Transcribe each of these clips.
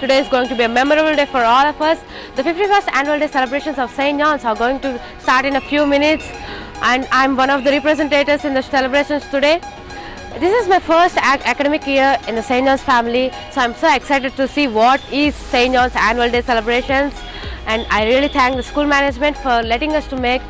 today is going to be a memorable day for all of us. The 51st annual day celebrations of St. John's are going to start in a few minutes, and I'm one of the representatives in the celebrations today. This is my first academic year in the St. John's family, so I'm so excited to see what is St. John's annual day celebrations, and I really thank the school management for letting us to make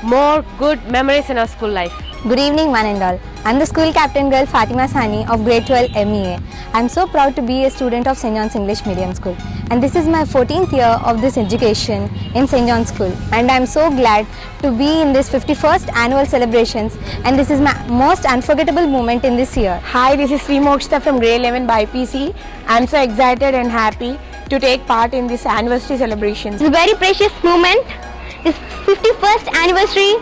more good memories in our school life. Good evening, one and all. I'm the school captain girl Fatima Sani of grade 12 MEA. I'm so proud to be a student of St. John's English Medium School, and this is my 14th year of this education in St. John's School, and I'm so glad to be in this 51st annual celebrations, and this is my most unforgettable moment in this year. Hi, this is Sri Mokshita from grade 11 by PC. I'm so excited and happy to take part in this anniversary celebrations. It's a very precious moment. This 51st anniversary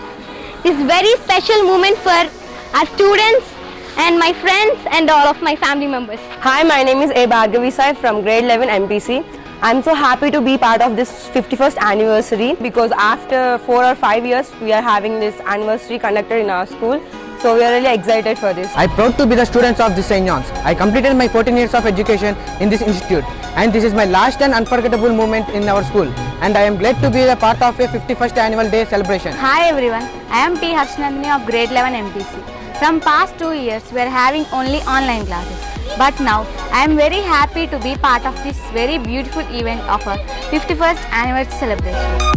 is very special moment for our students and my friends and all of my family members. Hi, my name is A. Bhargavi Sai from grade 11 MPC. I'm so happy to be part of this 51st anniversary because after 4 or 5 years we are having this anniversary conducted in our school. So we are really excited for this. I'm proud to be the students of this St. John's. I completed my 14 years of education in this institute, and this is my last and unforgettable moment in our school, and I am glad to be a part of a 51st annual day celebration. Hi everyone, I am T. Harshnandini of grade 11 MPC. From past 2 years we are having only online classes, but now I am very happy to be part of this very beautiful event of our 51st anniversary celebration.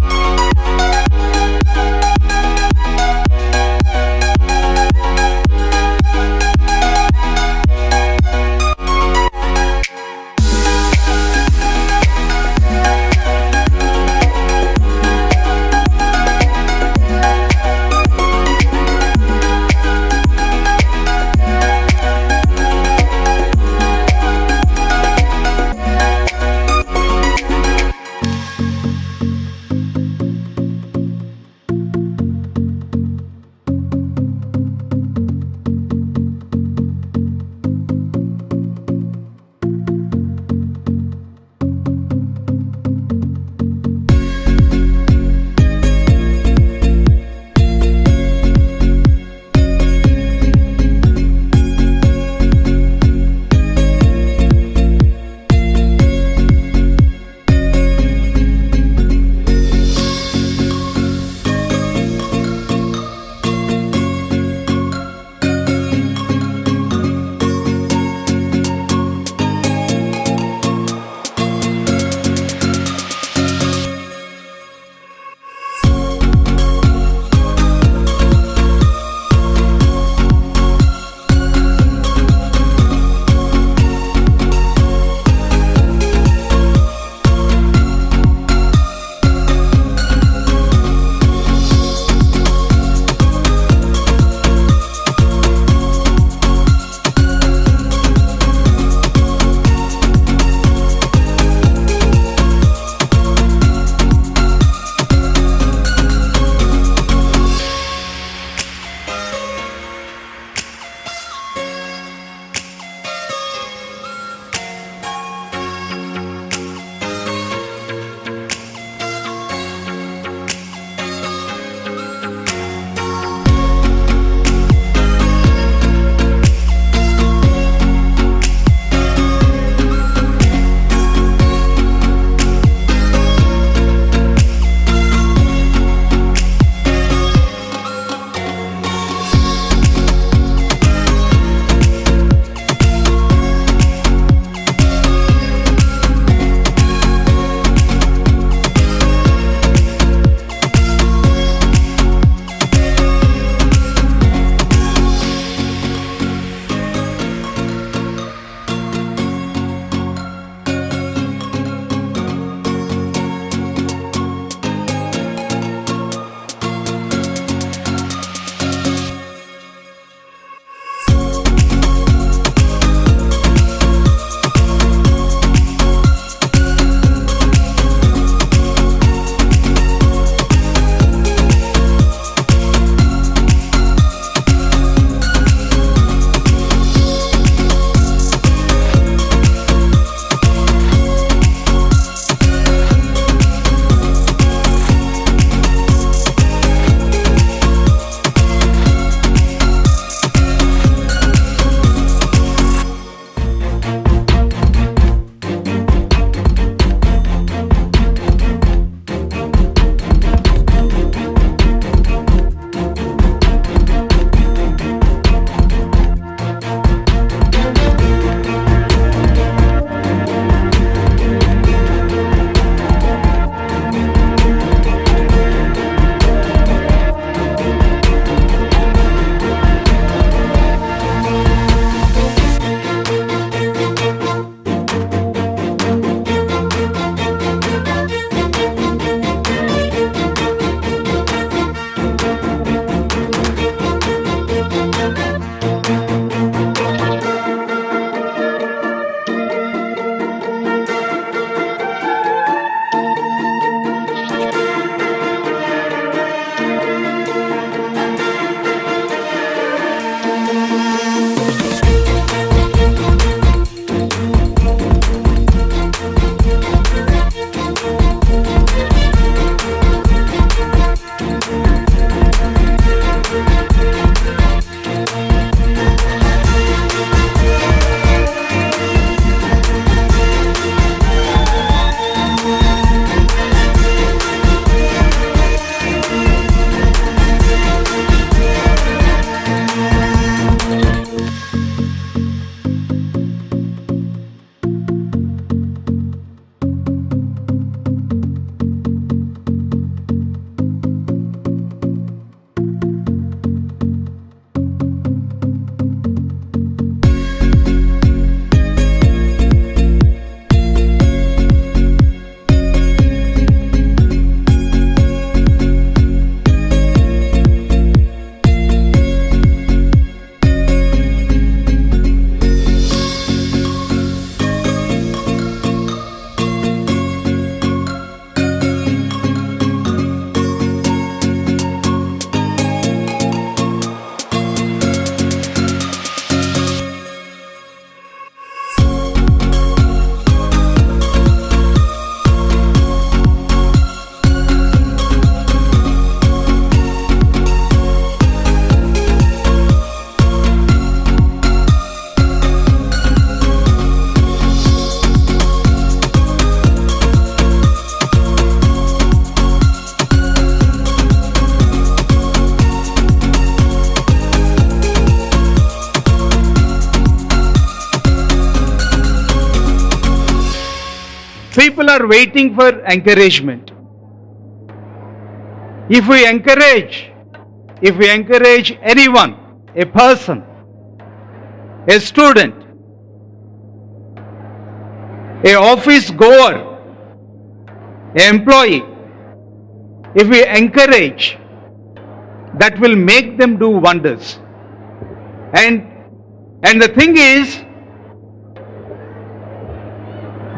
People are waiting for encouragement. If we encourage anyone, a person, a student, a office goer, an employee, if we encourage, that will make them do wonders. And the thing is,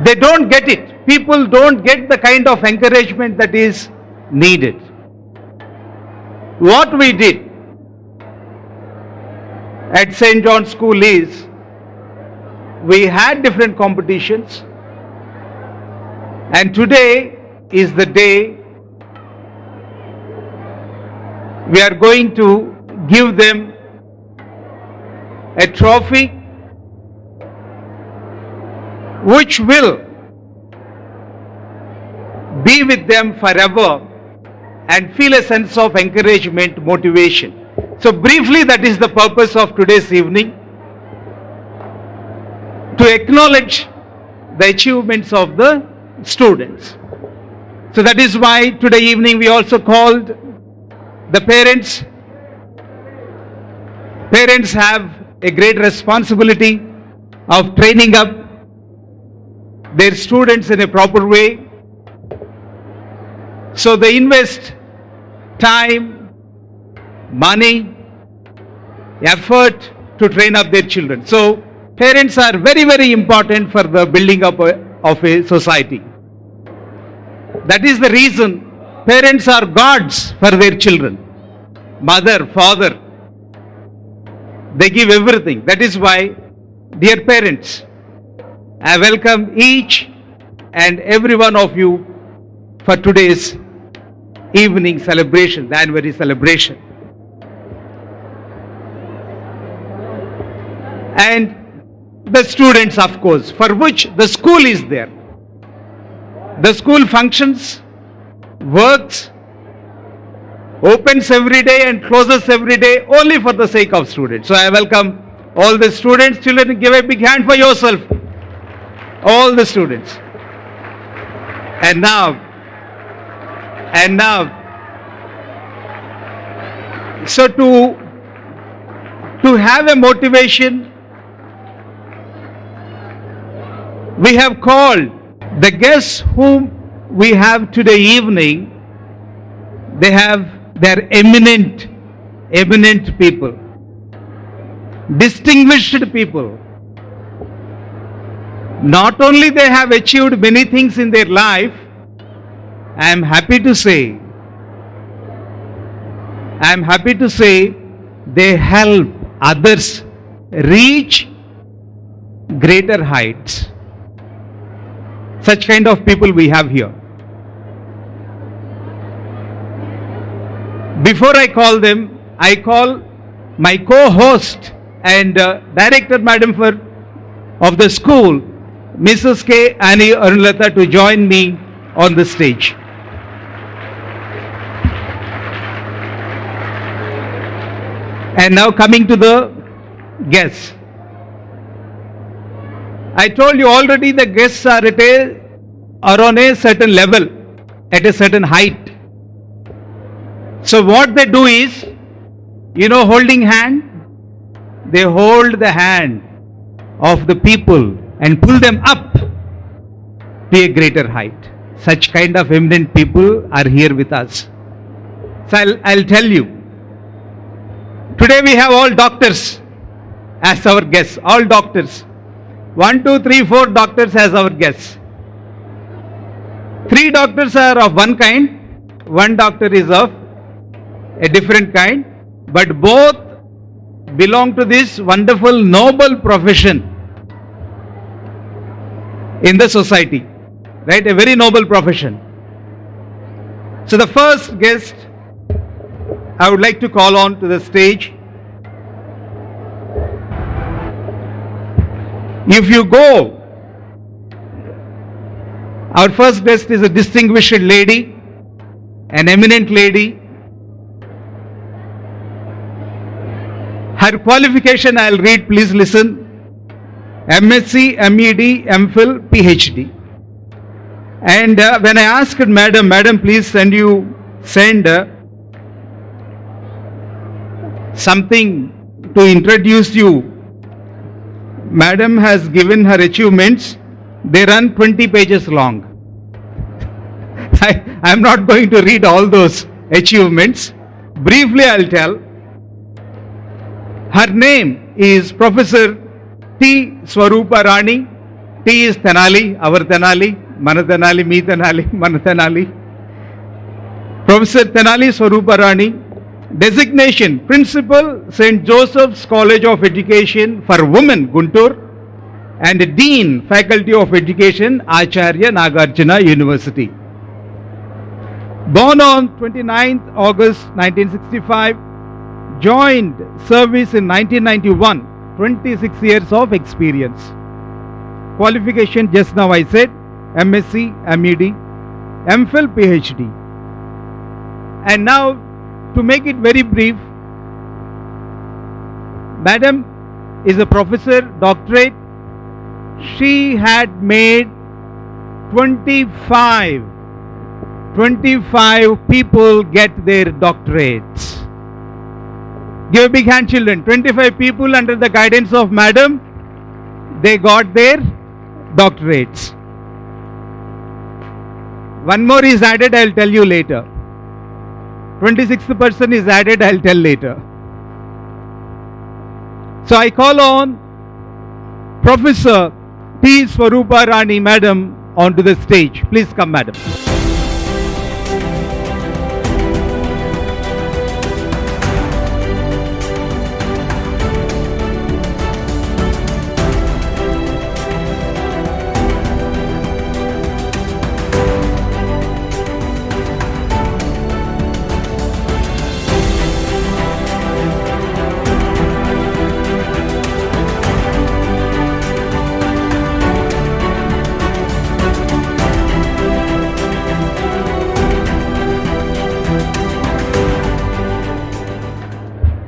they don't get it. People don't get the kind of encouragement that is needed. What we did at St. John School is, we had different competitions, and today is the day we are going to give them a trophy which will be with them forever and feel a sense of encouragement, motivation. So briefly, that is the purpose of today's evening, to acknowledge the achievements of the students. So that is why today evening we also called the parents. Parents have a great responsibility of training up their students in a proper way. So they invest time, money, effort to train up their children. So parents are very, very important for the building up of a society. That is the reason parents are gods for their children. Mother, father, they give everything. That is why, dear parents, I welcome each and every one of you for today's evening celebration, the anniversary celebration. And the students, of course, for which the school is there. The school functions, works, opens every day and closes every day only for the sake of students. So I welcome all the students. Children, give a big hand for yourself. All the students. And now, so to have a motivation, we have called the guests whom we have today evening. They are eminent people, distinguished people. Not only they have achieved many things in their life, I am happy to say they help others reach greater heights. Such kind of people we have here. Before I call them, I call my co-host and director madam of the school, Mrs. K. Annie Arunlata, to join me on the stage. And now coming to the guests. I told you already the guests are on a certain level, at a certain height. So what they do is, holding hand, they hold the hand of the people and pull them up to a greater height. Such kind of eminent people are here with us. So I'll tell you. Today we have all doctors as our guests, all doctors. 1, 2, 3, 4 doctors as our guests. 3 doctors are of one kind, 1 doctor is of a different kind, but both belong to this wonderful noble profession in the society, right? A very noble profession. So the first guest I would like to call on to the stage. If you go, our first guest is a distinguished lady, an eminent lady. Her qualification I'll read, please listen. MSc, MEd, MPhil, PhD. And when I asked Madam, please send something to introduce you. Madam has given her achievements. They run 20 pages long. I am not going to read all those achievements. Briefly, I'll tell. Her name is Professor T. Swarupa Rani. T is Tenali, our Tenali, Mana Tenali, me Tenali, Mana Tenali. Professor Tenali Swarupa Rani. Designation, Principal, St. Joseph's College of Education for Women, Guntur, and Dean, Faculty of Education, Acharya Nagarjuna University. Born on 29th August 1965, joined service in 1991, 26 years of experience. Qualification, just now I said, MSc, MEd, MPhil, PhD. And now, to make it very brief, Madam is a professor, doctorate. She had made 25 people get their doctorates. Give a big hand, children. 25 people under the guidance of Madam, they got their doctorates. One more is added, I'll tell you later. 26th person is added, I'll tell later. So I call on Professor T. Swarupa Rani Madam onto the stage. Please come, Madam.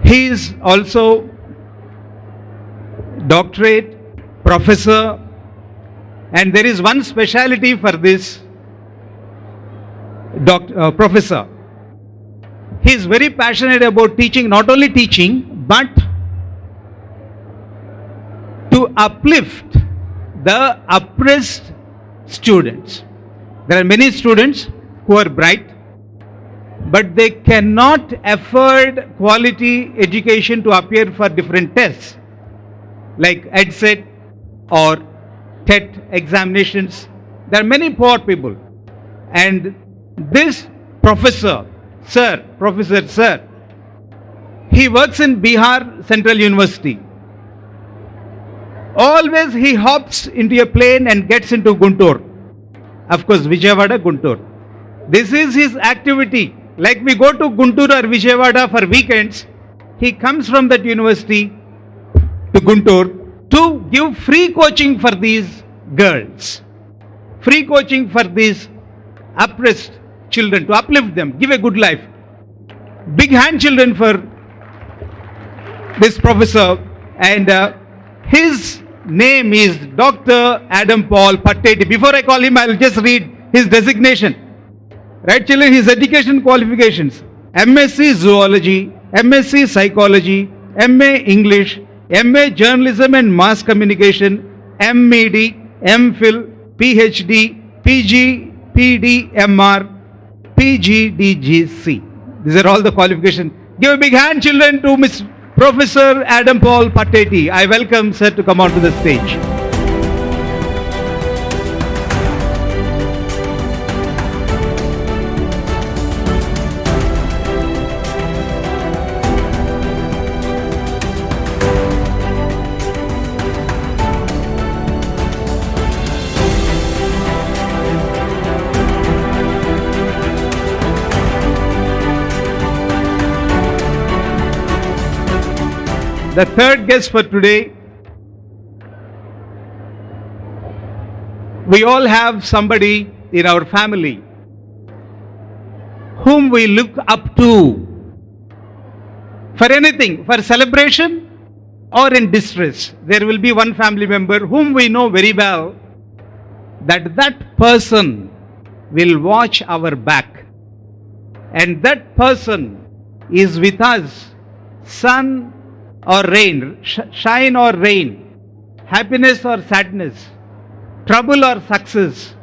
He is also doctorate, professor, and there is one speciality for this professor. He is very passionate about teaching, not only teaching, but to uplift the oppressed students. There are many students who are bright, but they cannot afford quality education to appear for different tests like EdSet or TET examinations. There are many poor people, and this professor, sir, he works in Bihar Central University. Always he hops into a plane and gets into Guntur. Of course, Vijayawada, Guntur. This is his activity. Like we go to Guntur or Vijayawada for weekends, he comes from that university to Guntur to give free coaching for these girls. Free coaching for these oppressed children, to uplift them, give a good life. Big hand, children, for this professor. And his name is Dr. Adam Paul Patteti. Before I call him, I will just read his designation. Right, children, his education qualifications: MSc Zoology, MSc Psychology, MA English, MA Journalism and Mass Communication, MEd, MPhil, PhD, PG, PD, MR, PGDGC. These are all the qualifications. Give a big hand, children, to Miss Professor Adam Paul Patteti. I welcome sir to come onto the stage. The third guest for today, we all have somebody in our family whom we look up to for anything, for celebration or in distress. There will be one family member whom we know very well that person will watch our back. And that person is with us, sun or rain, shine or rain, happiness or sadness, trouble or success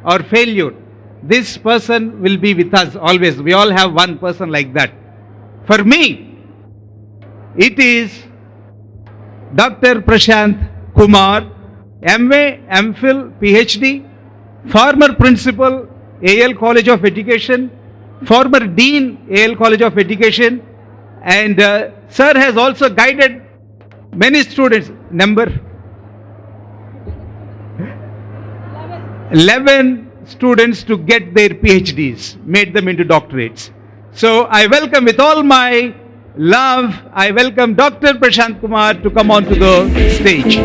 or failure. This person will be with us always. We all have one person like that. For me, it is Dr. Prashant Kumar, MA, MPhil, PhD, former principal, AL College of Education, former Dean, AL College of Education, and Sir has also guided many students, number 11 students to get their PhDs, made them into doctorates. So I welcome with all my love, I welcome Dr. Prashant Kumar to come on to the stage.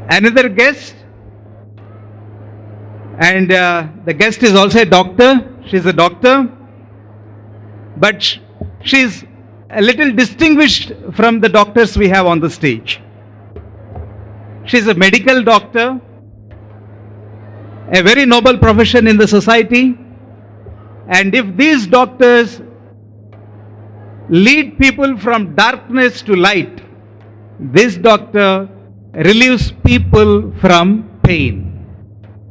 Another guest, and the guest is also a doctor. She's a doctor, but she's a little distinguished from the doctors we have on the stage. She's a medical doctor, a very noble profession in the society, and if these doctors lead people from darkness to light, this doctor relieves people from pain.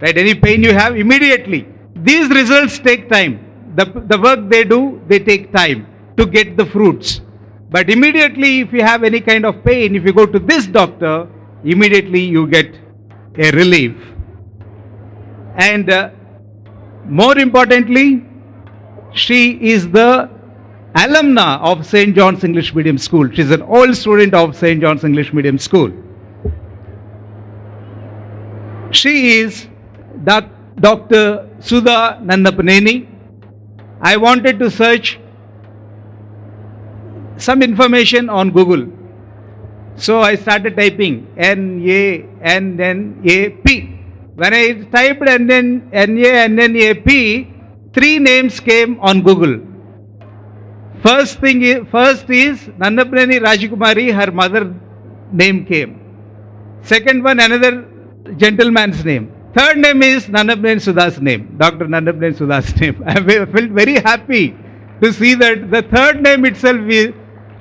Right? Any pain you have, immediately. These results take time. The work they do, they take time to get the fruits. But immediately, if you have any kind of pain, if you go to this doctor, immediately you get a relief. And more importantly, she is the alumna of St. John's English Medium School. She's an old student of St. John's English Medium School. She is Dr. Sudha Nannapaneni. I wanted to search some information on Google. So I started typing N-A-N-N-A-P. When I typed N-A-N-N-A-P, 3 names came on Google. First is Nannapaneni Rajakumari, her mother name came. Second one, another gentleman's name. Third name is Nannapaneni Sudha's name, Dr. Nannapaneni Sudha's name. I felt very happy to see that the third name itself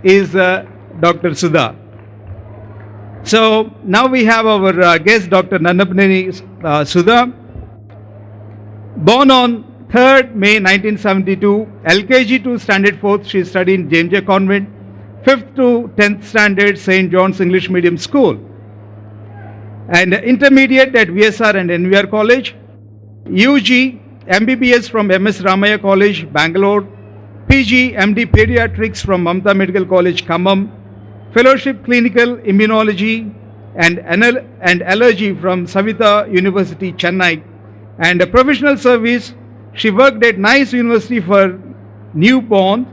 is Dr. Sudha. So now we have our guest, Dr. Nannapaneni Sudha. Born on 3rd May 1972, LKG to Standard 4th, she studied in James J. Convent, 5th to 10th Standard, St. John's English Medium School. And intermediate at VSR and NVR College, UG, MBBS from MS Ramaya College, Bangalore, PG, MD Pediatrics from Mamta Medical College, Khammam, Fellowship Clinical Immunology and Allergy from Savitha University, Chennai, and a professional service. She worked at NICE University for newborn,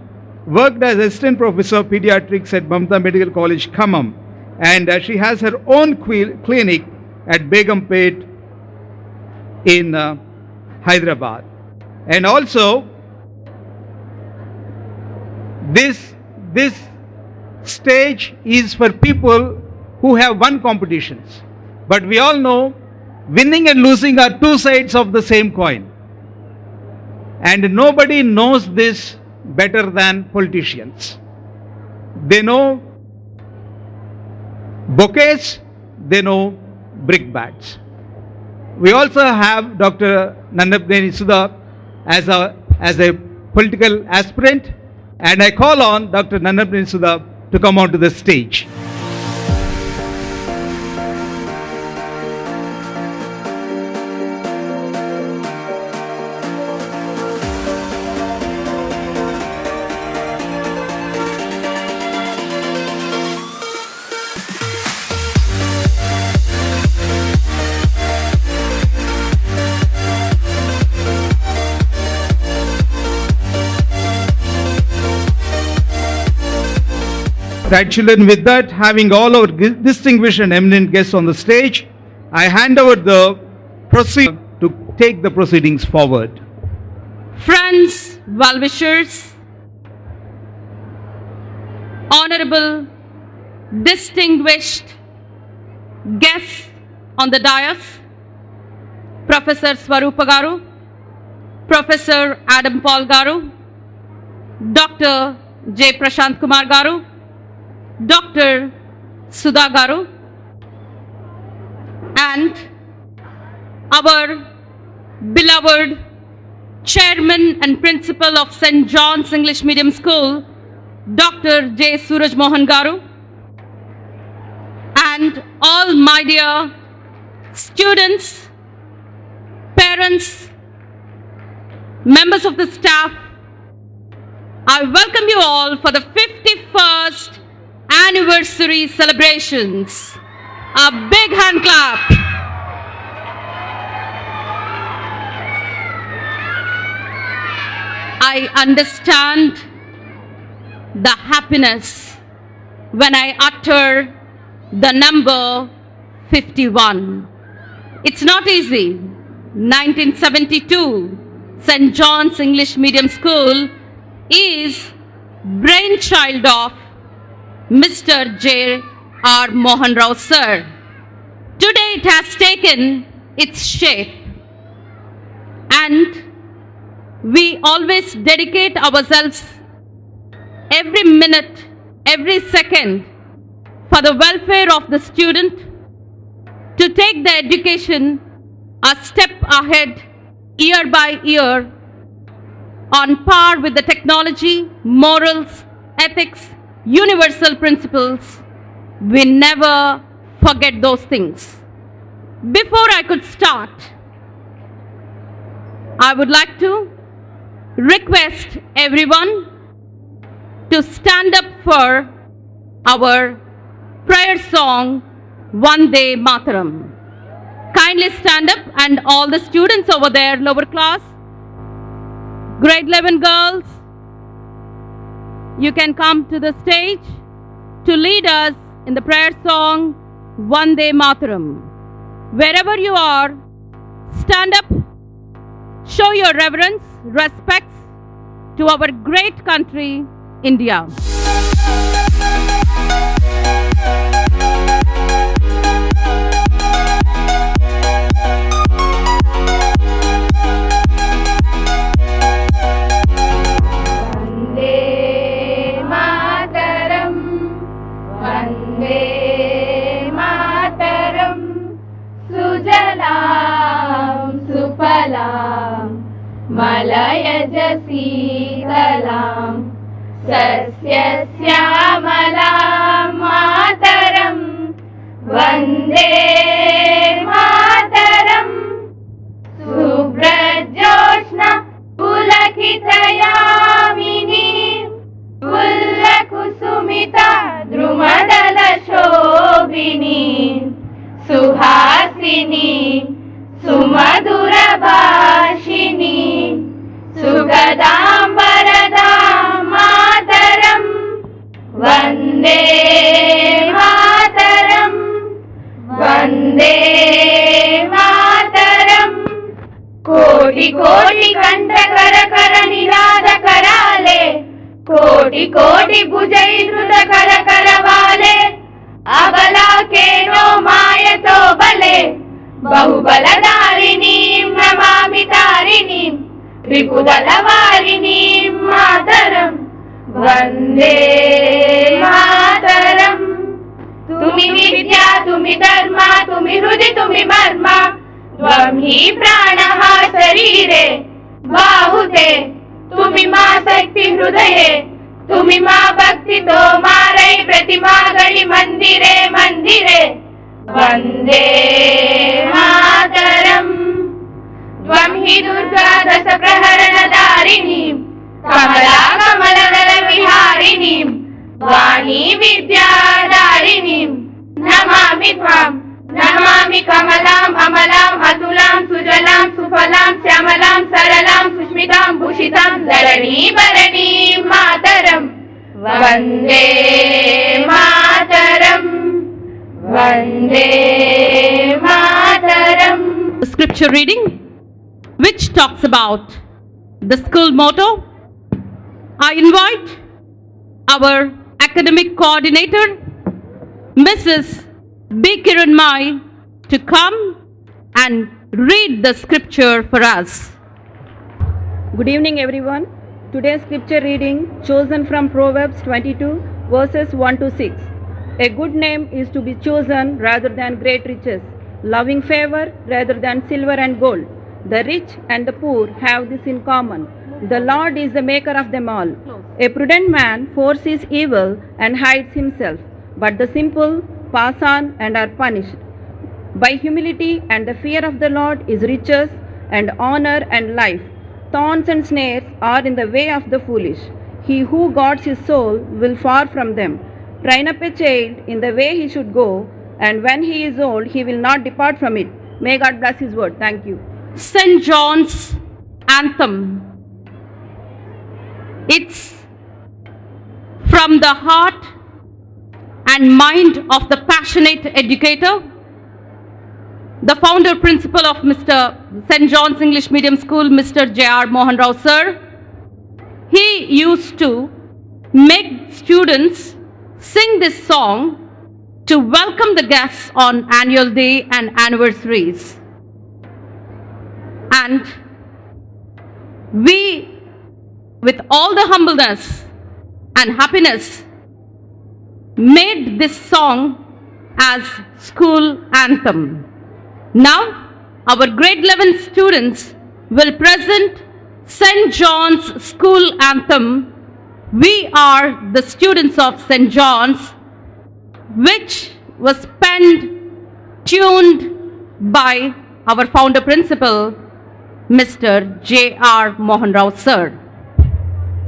worked as assistant professor of pediatrics at Mamta Medical College, Khammam, and she has her own clinic at Begumpet in Hyderabad. And also, this stage is for people who have won competitions. But we all know winning and losing are two sides of the same coin. And nobody knows this better than politicians. They know bouquets, they know brickbats. We also have Dr. Nannapaneni Sudha as a political aspirant, and I call on Dr. Nannapaneni Sudha to come onto the stage. Right, children, with that, having all our distinguished and eminent guests on the stage, I hand over the proceed to take the proceedings forward. Friends, well-wishers, honorable, distinguished guests on the dais, Professor Swarupa Garu, Professor Adam Paul Garu, Dr. J. Prashant Kumar Garu, Dr. Sudha Garu, and our beloved Chairman and Principal of St. John's English Medium School, Dr. J. Suraj Mohan Garu, and all my dear students, parents, members of the staff, I welcome you all for the 51st anniversary celebrations. A big hand clap. I understand the happiness when I utter the number 51. It's not easy. 1972, St. John's English Medium School is brainchild of Mr. J. R. Mohan Rao sir. Today it has taken its shape, and we always dedicate ourselves every minute, every second for the welfare of the student, to take the education a step ahead year by year, on par with the technology, morals, ethics, universal principles. We never forget those things. Before I could start, I would like to request everyone to stand up for our prayer song, Vande Mataram. Kindly stand up, and all the students over there, lower class, grade 11 girls, you can come to the stage to lead us in the prayer song, Vande Mataram. Wherever you are, stand up, show your reverence, respects to our great country, India. मलयज शीतलां सस्यश्यामलां मातरं वन्दे मातरं शुभ्रज्योत्स्ना पुलकितयामिनीं पुल्लकुसुमिता द्रुमदलशोभिनीं सुहासिनीं सुमधुरभाषिणी सुगदां वरदां मातरं वन्दे मातरं वन्दे मातरं कोटि कोटि कंठकर कर निनाद कराले कोटि कोटि भुजैर्धृत कर करवाले अबला के नो मायतो बले बहुबलधारिणीं नमामि तारिणीं रिपुदलवारिणीं मातरं वन्दे मातरं तुमि विद्या तुमि धर्मा तुमि हृदि तुमि मर्मा त्वं हि प्राणः शरीरे बाहुते तुमि मा शक्ति हृदये तुमि मा भक्ति तो मारै प्रतिमा गणि मंदिरे मंदिरे वन्दे मातरं त्वं हि दुर्गा दश प्रहरणधारिणीं कमला कमलदल विहारिणीं वाणी विद्याधारिणीं नमामि त्वां नमामि कमलाम् अमलाम् अतुलां सुजलां सुफलां श्यामलां सरलां सुष्मितां भूषितां धरणीं भरणीं मातरं वन्दे Mataram, Vande Mataram. The scripture reading, which talks about the school motto. I invite our academic coordinator, Mrs. B. Kiranmai, to come and read the scripture for us. Good evening, everyone. Today's scripture reading chosen from Proverbs 22 verses 1 to 6. A good name is to be chosen rather than great riches, loving favor rather than silver and gold. The rich and the poor have this in common. The Lord is the maker of them all. A prudent man foresees evil and hides himself, but the simple pass on and are punished. By humility and the fear of the Lord is riches and honor and life. Thorns and snares are in the way of the foolish. He who guards his soul will far from them. Train up a child in the way he should go, and when he is old, he will not depart from it. May God bless his word. Thank you. St. John's anthem. It's from the heart and mind of the passionate educator, the founder principal of St. John's English Medium School, Mr. J.R. Mohan Rao sir. He used to make students sing this song to welcome the guests on annual day and anniversaries. And we, with all the humbleness and happiness, made this song as school anthem. Now, our grade 11 students will present St. John's school anthem. We are the students of St. John's, which was penned, tuned by our founder principal, Mr. J.R. Mohan Rao sir.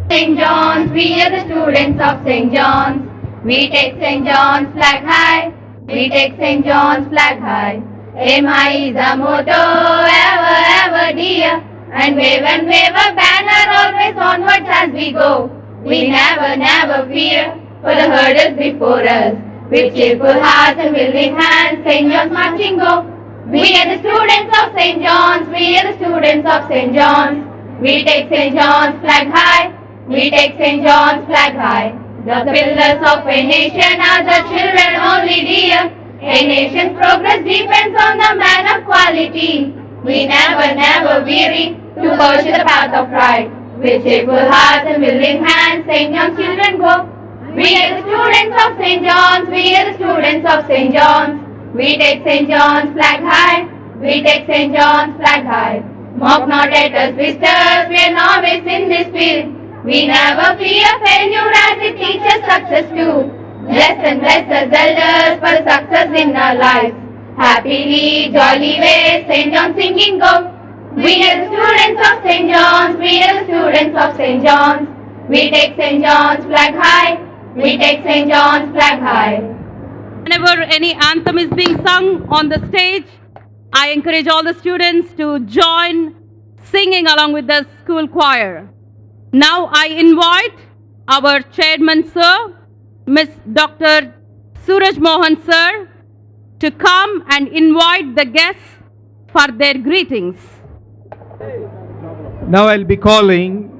St. John's, we are the students of St. John's. We take St. John's flag high. We take St. John's flag high. Aim high is our motto, ever, ever dear. And wave a banner always onwards as we go. We never, never fear for the hurdles before us. With cheerful hearts and willing hands, St. John's marching go. We are the students of St. John's. We are the students of St. John's. We take St. John's flag high. We take St. John's flag high. The pillars of a nation are the children only dear. A nation's progress depends on the man of quality. We never, never weary to pursue the path of right. With cheerful hearts and willing hands, St. John's children go. We are the students of St. John's. We are the students of St. John's. We take St. John's flag high. We take St. John's flag high. Mock not at us, visitors. We are novice in this field. We never fear failure as it teaches success too. Bless and bless us elders for success in our lives. Happily, jolly way, St. John singing go. We are the students of St. John's. We are the students of St. John's. We take St. John's flag high. We take St. John's flag high. Whenever any anthem is being sung on the stage, I encourage all the students to join singing along with the school choir. Now I invite our chairman sir, Miss Dr. Suraj Mohan sir, to come and invite the guests for their greetings. Now I'll be calling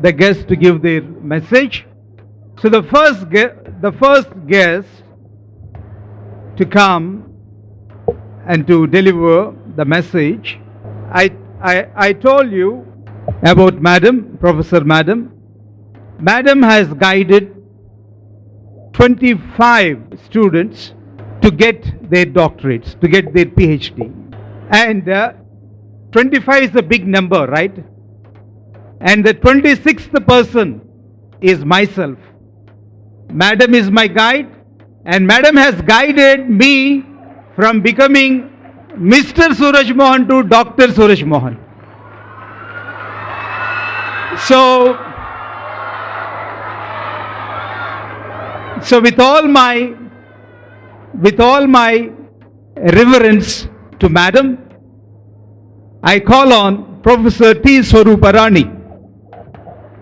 the guests to give their message. So the first guest to come and to deliver the message, I told you about Madam, Professor Madam. Madam has guided 25 students to get their doctorates, to get their PhD. And 25 is a big number, right? And the 26th person is myself. Madam is my guide, and Madam has guided me from becoming Mr. Suraj Mohan to Dr. Suraj Mohan. So with all my reverence to Madam, I call on Professor T. Swaruparani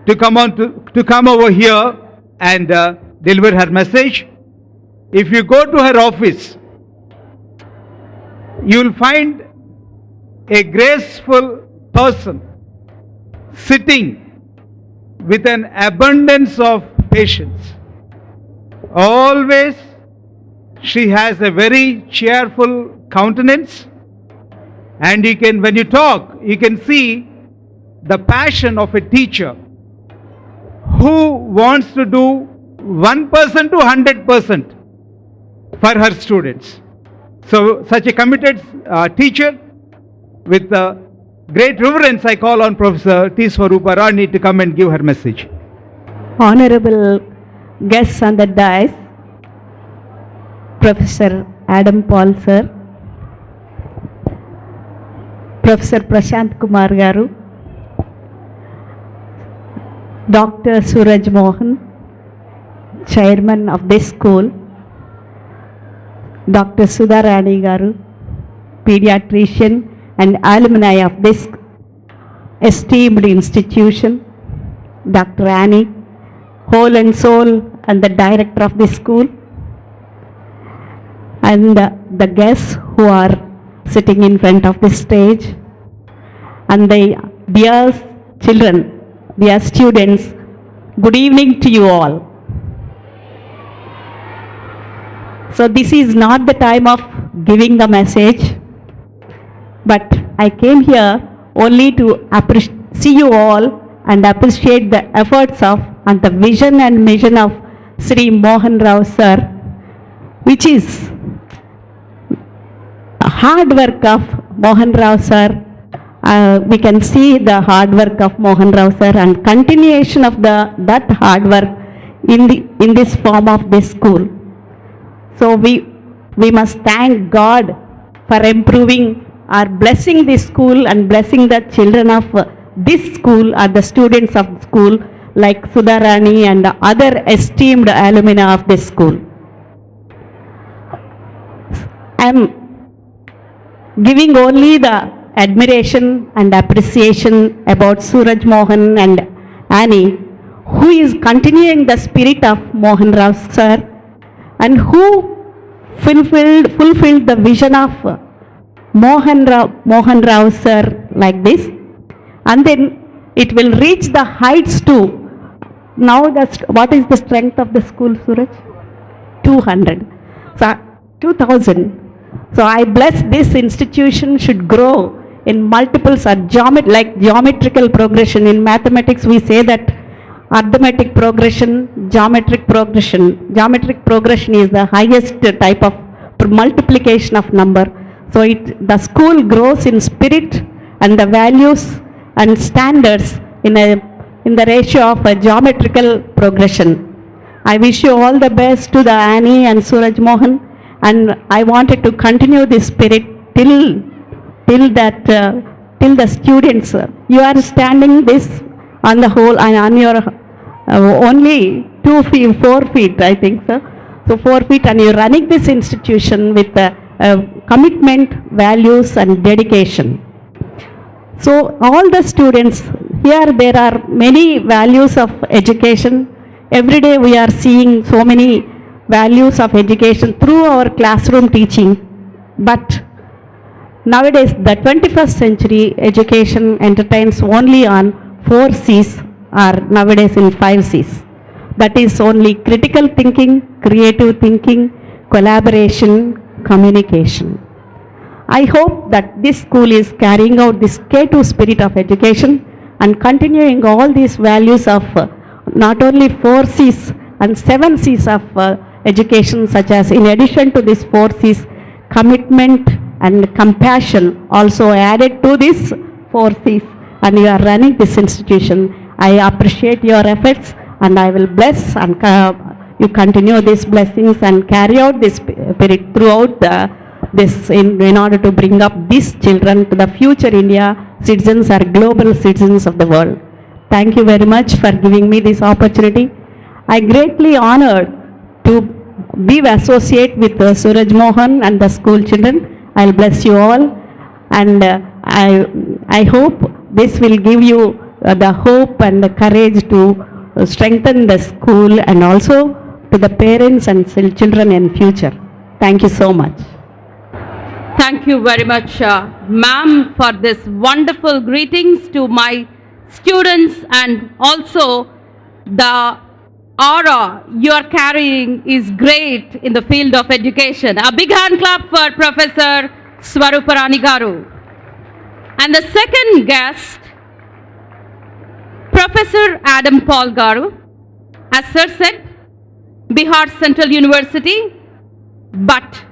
to come over here and deliver her message. If you go to her office, you will find a graceful person sitting with an abundance of patience. Always she has a very cheerful countenance, and when you talk, you can see the passion of a teacher who wants to do 1% to 100% for her students. So such a committed teacher, with great reverence, I call on Professor T. Swarupa Rani to come and give her message. Honorable guests on the dais, Professor Adam Paul sir, Professor Prashant Kumar garu, Dr. Suraj Mohan, Chairman of this school, Dr. Sudha Rani garu, pediatrician and alumni of this esteemed institution, Dr. Annie, whole and soul and the director of this school, and the guests who are sitting in front of the stage, and the dear children, dear students, good evening to you all. So this is not the time of giving the message, but I came here only to see you all and appreciate the efforts of and the vision and mission of Sri Mohan Rao sir, which is a hard work of Mohan Rao sir. We can see the hard work of Mohan Rao sir and continuation of that hard work in this form of this school. So we must thank God for improving or blessing this school and blessing the children of this school or the students of the school like Sudha Rani and other esteemed alumni of this school. I am giving only the admiration and appreciation about Suraj Mohan and Annie, who is continuing the spirit of Mohan Rao sir and who fulfilled the vision of Mohan Rao sir like this, and then it will reach the heights too. Now what is the strength of the school, Suraj? 200. So 2000. So I bless this institution should grow in multiples of geometrical progression. In mathematics we say that arithmetic progression, geometric progression. Geometric progression is the highest type of multiplication of number. So the school grows in spirit and the values and standards in the ratio of a geometrical progression. I wish you all the best to the Annie and Suraj Mohan, and I wanted to continue this spirit till the students. You are standing this on the whole and on your only 4 feet, I think so. So 4 feet, and you're running this institution with commitment, values and dedication. So all the students here, there are many values of education. Every day we are seeing so many values of education through our classroom teaching. But nowadays the 21st century education entertains only on 4 C's, or nowadays in 5 C's. That is only critical thinking, creative thinking, collaboration, communication. I hope that this school is carrying out this K2 spirit of education and continuing all these values of not only 4 C's and 7 C's of education, such as in addition to this 4 C's, commitment and compassion also added to this 4 C's, and you are running this institution. I appreciate your efforts, and I will bless and you continue these blessings and carry out this spirit throughout this in order to bring up these children to the future India citizens or global citizens of the world. Thank you very much for giving me this opportunity. I greatly honored to be associate with Suraj Mohan and the school children. I'll bless you all, and I hope this will give you the hope and the courage to strengthen the school and also to the parents and children in future. Thank you so much. Thank you very much, ma'am, for this wonderful greetings to my students, and also the aura you are carrying is great in the field of education. A big hand clap for Professor Swaruparani Garu. And the second guest, Professor Adam Paul Garu, as sir said, Bihar Central University, but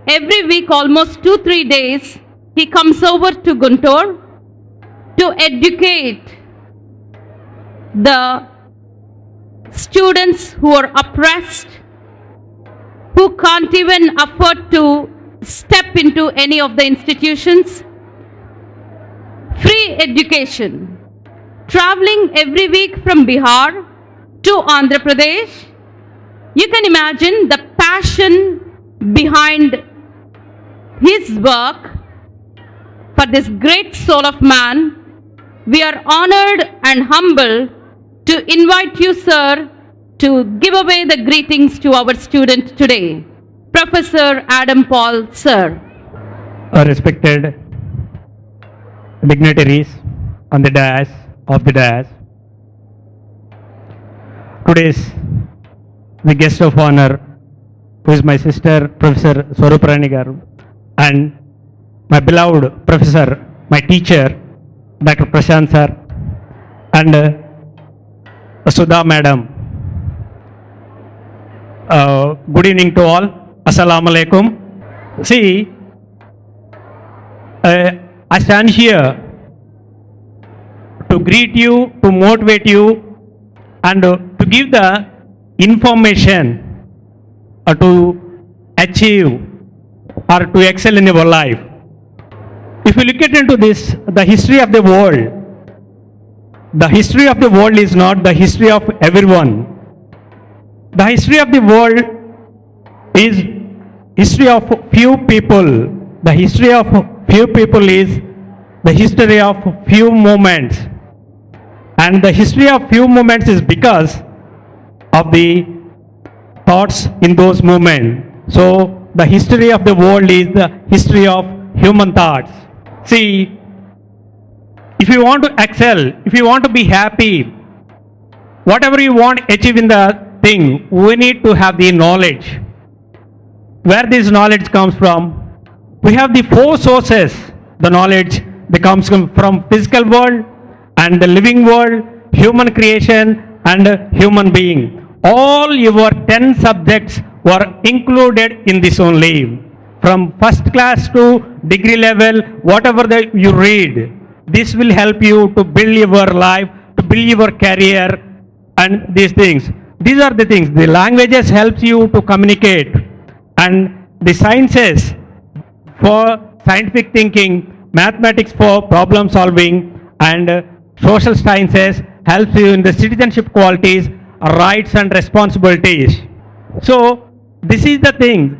every week, almost 2-3 days, he comes over to Guntur to educate the students who are oppressed, who can't even afford to step into any of the institutions. Free education. Traveling every week from Bihar to Andhra Pradesh. You can imagine the passion behind his work for this great soul of man. We are honored and humbled to invite you, sir, to give away the greetings to our student today. Professor Adam Paul, sir. Respected dignitaries on the dais, today's the guest of honor, who is my sister, Professor Swaruparani Garu, and my beloved professor, my teacher, Dr. Prashant sir, and Sudha madam. Good evening to all. Assalamu alaikum. See, I stand here to greet you, to motivate you, and to give the information to achieve or to excel in your life. If you look into this, the history of the world is not the history of everyone. The history of the world is history of few people. The history of few people is the history of few moments. And the history of few moments is because of the thoughts in those moments. So the history of the world is the history of human thoughts. See, if you want to excel, if you want to be happy, whatever you want to achieve in the thing, we need to have the knowledge. Where this knowledge comes from? We have the 4 sources. The knowledge that comes from physical world and the living world, human creation and human being. All your 10 subjects were included in this only. From first class to degree level, whatever that you read, this will help you to build your life, to build your career and these things. These are the things. The languages helps you to communicate, and the sciences for scientific thinking, mathematics for problem solving, and social sciences helps you in the citizenship qualities, rights and responsibilities. So this is the thing.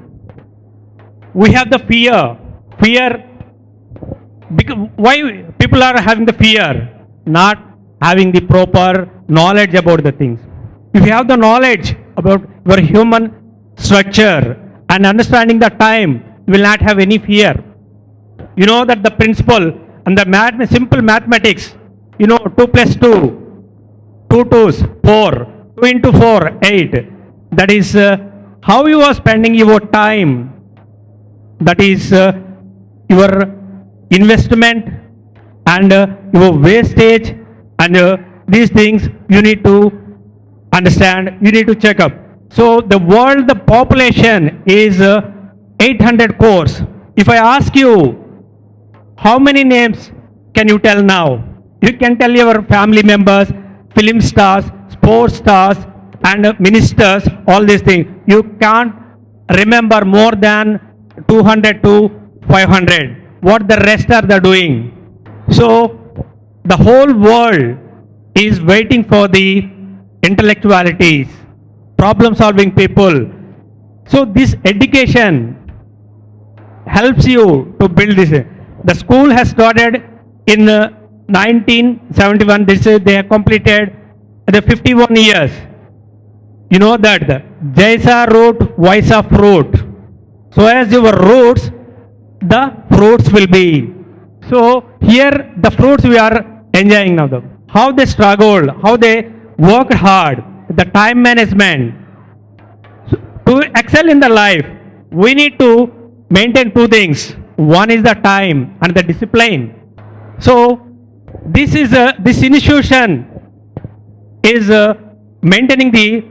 We have the fear. Because why people are having the fear? Not having the proper knowledge about the things. If you have the knowledge about your human structure and understanding the time, you will not have any fear. You know that the principle and the simple mathematics, 2 plus 2, 2 twos, 4, 2 into 4, 8. That is how you are spending your time. That is your investment and your wastage, and these things you need to understand, you need to check up. So the world, the population is 800 crores. If I ask you, how many names can you tell now? You can tell your family members, film stars, sports stars, and ministers, all these things. You can't remember more than 200 to 500. What the rest are they doing? So the whole world is waiting for the intellectualities, problem solving people. So this education helps you to build this. The school has started in 1971. They have completed the 51 years. You know that Jaisa root, Vaisa fruit. So as your roots, the fruits will be. So here the fruits we are enjoying now. How they struggled, how they worked hard, the time management. So, to excel in the life, we need to maintain two things. One is the time and the discipline. So this institution is maintaining the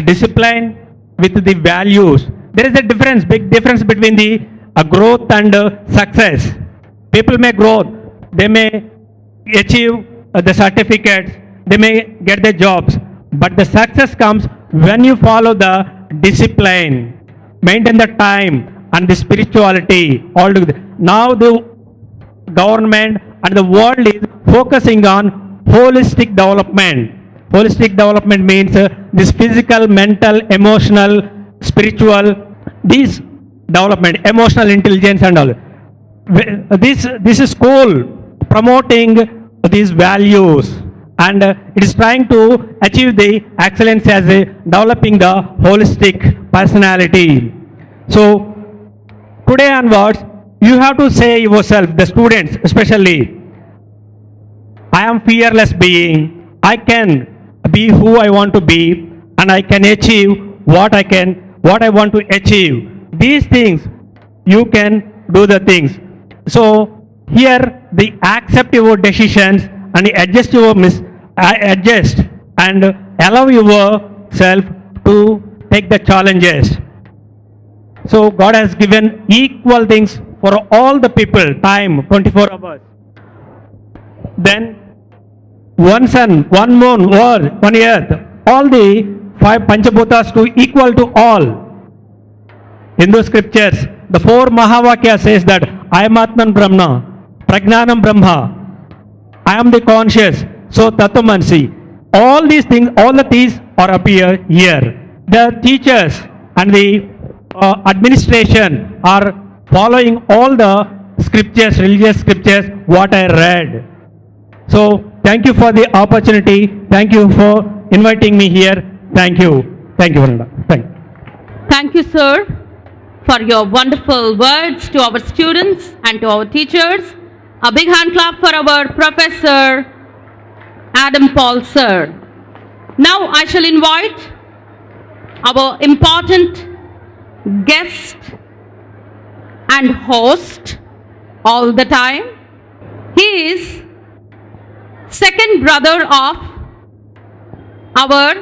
discipline with the values. There is a difference, big difference between the growth and success. People may grow, they may achieve the certificates, they may get the jobs, but the success comes when you follow the discipline, maintain the time and the spirituality all together. Now the government and the world is focusing on holistic development. Holistic development means this physical, mental, emotional, spiritual, this development, emotional intelligence and all. This is school promoting these values, and it is trying to achieve the excellence as developing the holistic personality. So today onwards, you have to say yourself, the students especially, I am fearless being, I can be who I want to be, and I can achieve what I want to achieve. These things, you can do the things. So here the accept your decisions and adjust adjust and allow yourself to take the challenges. So God has given equal things for all the people, time, 24 hours. Then one sun, one moon, world, one earth, all the five Panchabhutas to equal to all. In those scriptures, the four Mahavakya says that I am Atman Brahma, Prajnanam Brahma, I am the conscious, so Tattvamansi. All these things, all the things are appear here. The teachers and the administration are following all the scriptures, religious scriptures, what I read. So thank you for the opportunity. Thank you for inviting me here. Thank you. Thank you, Varunda. Thank you. Thank you, sir, for your wonderful words to our students and to our teachers. A big hand clap for our Professor Adam Paul, sir. Now I shall invite our important guest and host all the time. He is second brother of our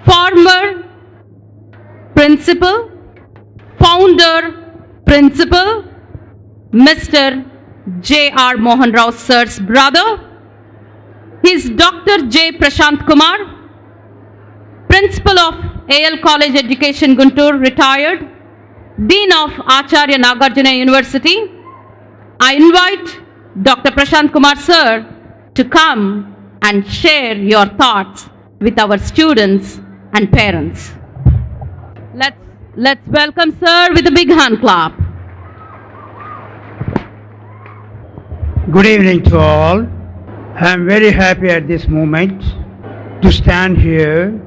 former principal, founder principal, Mr. J.R. Mohan Rao sir's brother. He is Dr. J. Prashant Kumar, principal of AL College Education Guntur, retired, Dean of Acharya Nagarjuna University. I invite Dr. Prashant Kumar sir to come and share your thoughts with our students and parents. Let's welcome sir with a big hand clap. Good evening to all. I am very happy at this moment to stand here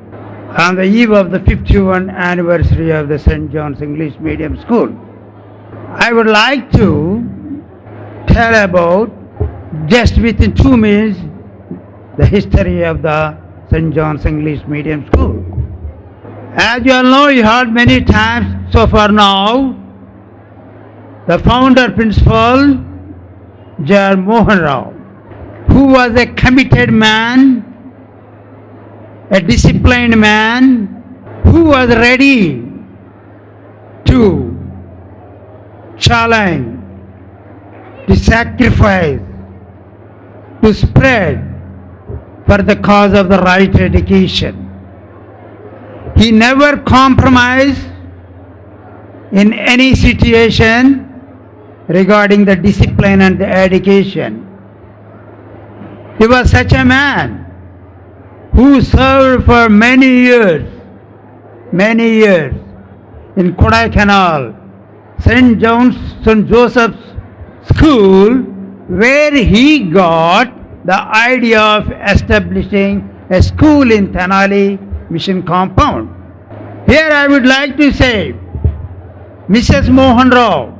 on the eve of the 51st anniversary of the St. John's English Medium School. I would like to tell about, just within 2 minutes, the history of the St. John's English Medium School. As you all know, you heard many times so far now, the founder principal, J.R. Mohan Rao, who was a committed man, a disciplined man, who was ready to challenge, to sacrifice, to spread for the cause of the right education. He never compromised in any situation regarding the discipline and the education. He was such a man who served for many years in Kodaikanal, St. Joseph's School, where he got the idea of establishing a school in Tenali Mission Compound. Here I would like to say, Mrs. Mohan Rao,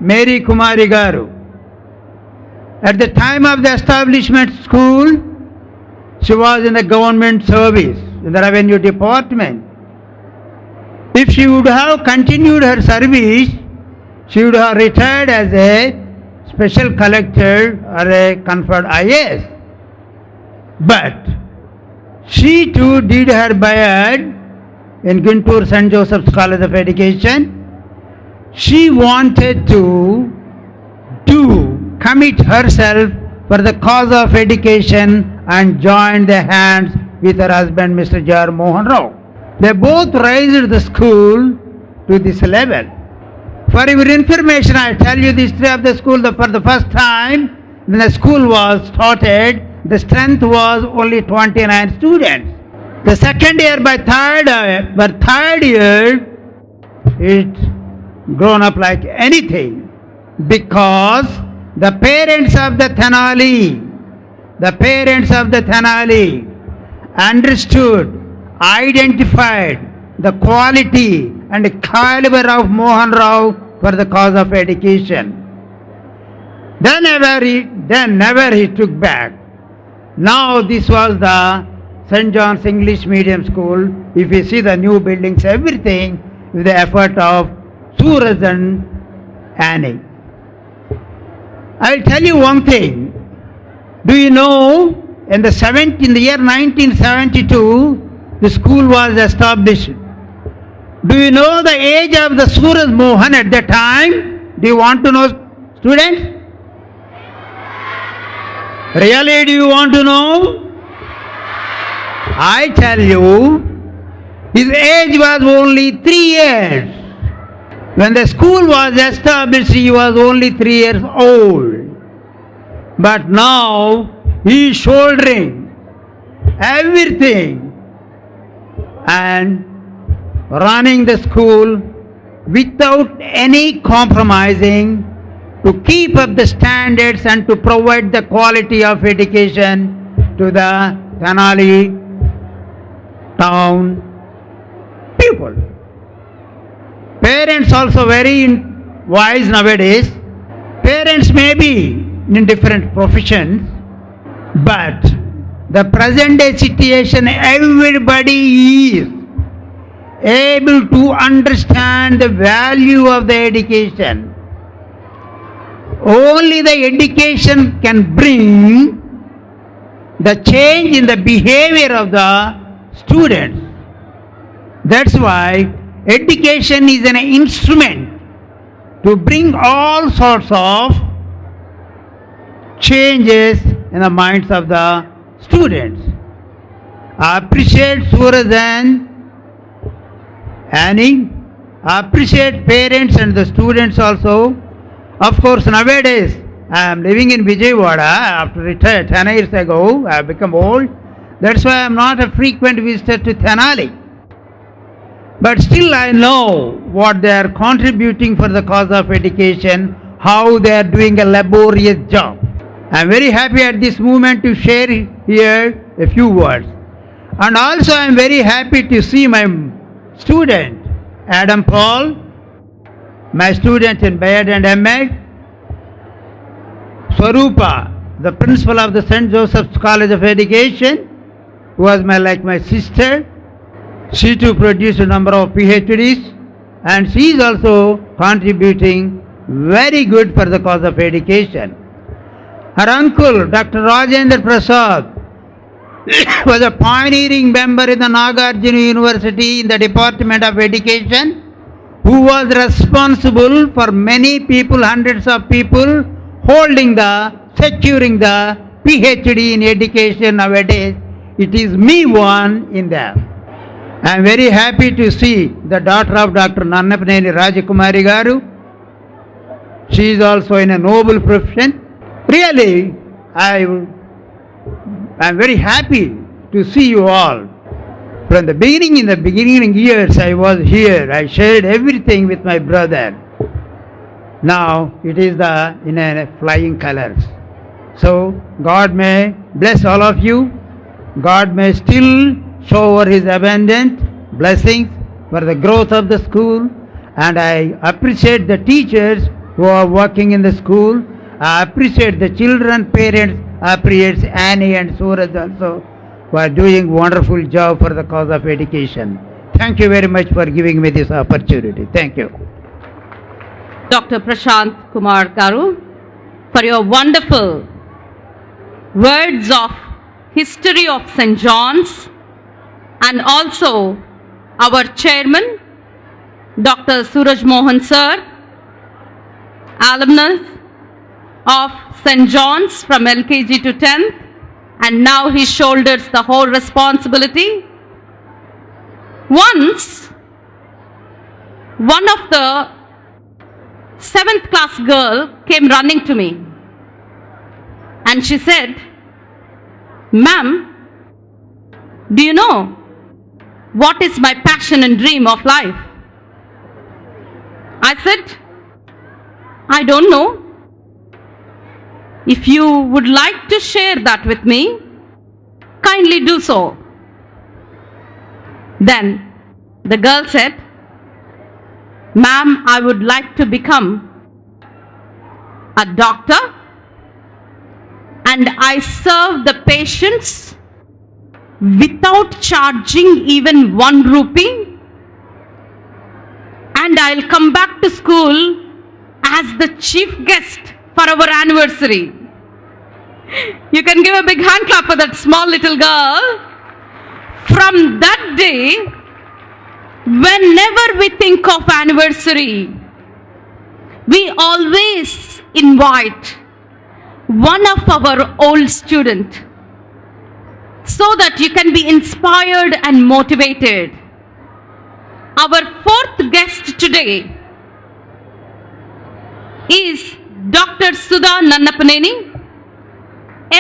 Mary Kumari Garu, at the time of the establishment school, she was in the government service, in the revenue department. If she would have continued her service, she would have retired as a special collector or a conferred IAS. But she too did her B.Ed in Guntur St. Joseph's College of Education. She wanted to commit herself for the cause of education and joined the hands with her husband, Mr. J.R. Mohan Rao. They both raised the school to this level. For your information, I tell you the history of the school. For the first time, when the school was started, the strength was only 29 students. The second year, by third year, it grown up like anything, because the parents of the Tenali understood, identified the quality and caliber of Mohan Rao for the cause of education. Then never he took back. Now this was the St. John's English Medium School. If you see the new buildings, everything with the effort of Suraj and Annie. I'll tell you one thing. Do you know, in the year 1972, the school was established. Do you know the age of the Suraj Mohan at that time? Do you want to know, students? Really, do you want to know? I tell you, his age was only 3 years. When the school was established, he was only 3 years old. But now, he is shouldering everything and running the school without any compromising to keep up the standards and to provide the quality of education to the Tenali town people. Parents also very wise nowadays. Parents may be in different professions, but the present day situation, everybody is able to understand the value of the education. Only the education can bring the change in the behavior of the students. That's why education is an instrument to bring all sorts of changes in the minds of the students. I appreciate Suraj and Annie. I appreciate parents and the students also. Of course, nowadays I am living in Vijayawada. After retired 10 years ago, I have become old. That's why I am not a frequent visitor to Tenali. But still I know what they are contributing for the cause of education, how they are doing a laborious job. I am very happy at this moment to share here a few words. And also I am very happy to see my student, Adam Paul, my student in B.Ed and M.Ed, Swarupa, the principal of the St. Joseph's College of Education, who was like my sister. She too produced a number of PhDs, and she is also contributing very good for the cause of education. Her uncle, Dr. Rajendra Prasad, was a pioneering member in the Nagarjuna University in the Department of Education, who was responsible for many people, hundreds of people, securing the PhD in education nowadays. It is me one in there. I am very happy to see the daughter of Dr. Nannapneni Rajakumari Garu. She is also in a noble profession. Really, I am very happy to see you all. From the beginning, in the beginning years I was here, I shared everything with my brother. Now it is in a flying colors. So God may bless all of you. God may still shower His abundant blessings for the growth of the school, and I appreciate the teachers who are working in the school. I appreciate the children, parents, appreciate Annie and Suraj also, who are doing wonderful job for the cause of education. Thank you very much for giving me this opportunity. Thank you. Dr. Prashant Kumar Garu, for your wonderful words of history of St. John's, and also our chairman, Dr. Suraj Mohan sir, alumnus of St. John's from LKG to 10th, and now he shoulders the whole responsibility. Once, one of the 7th class girl came running to me and she said, "Ma'am, do you know what is my passion and dream of life?" I said, "I don't know. If you would like to share that with me, kindly do so." Then the girl said, "Ma'am, I would like to become a doctor, and I serve the patients without charging even 1 rupee, and I'll come back to school as the chief guest for our anniversary." You can give a big hand clap for that small little girl. From that day, whenever we think of anniversary, we always invite one of our old students so that you can be inspired and motivated. Our 4th guest today is Dr. Sudha Nannapaneni,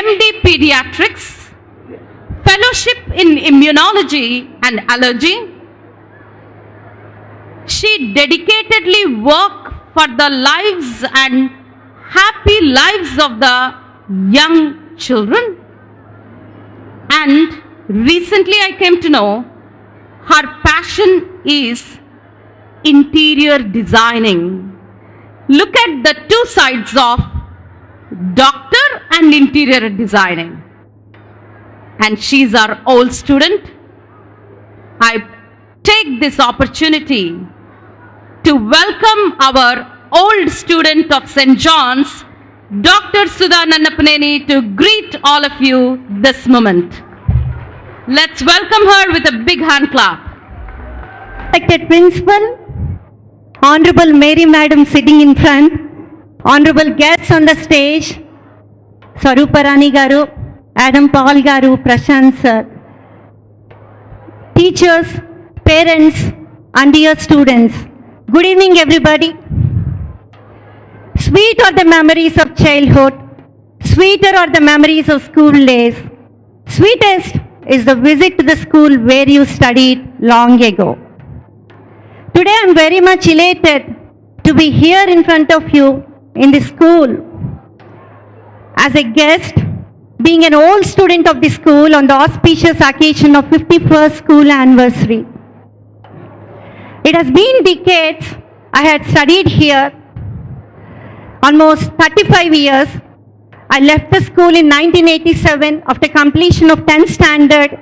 MD Pediatrics, Fellowship in Immunology and Allergy. She dedicatedly worked for the lives and happy lives of the young children. And recently I came to know her passion is interior designing. Look at the 2 sides of doctor and interior designing. And she's our old student. I take this opportunity to welcome our old student of St. John's, Dr. Sudha Nannapaneni, to greet all of you this moment. Let's welcome her with a big hand clap. Respected Principal, Honorable Mary Madam sitting in front, Honorable guests on the stage, Swaruparani Garu, Adam Paul Garu, Prashant sir, teachers, parents and dear students, good evening everybody. Sweet are the memories of childhood, sweeter are the memories of school days. Sweetest is the visit to the school where you studied long ago. Today I am very much elated to be here in front of you in the school as a guest, being an old student of the school on the auspicious occasion of 51st school anniversary. It has been decades I had studied here, almost 35 years. I left the school in 1987 after completion of 10th standard,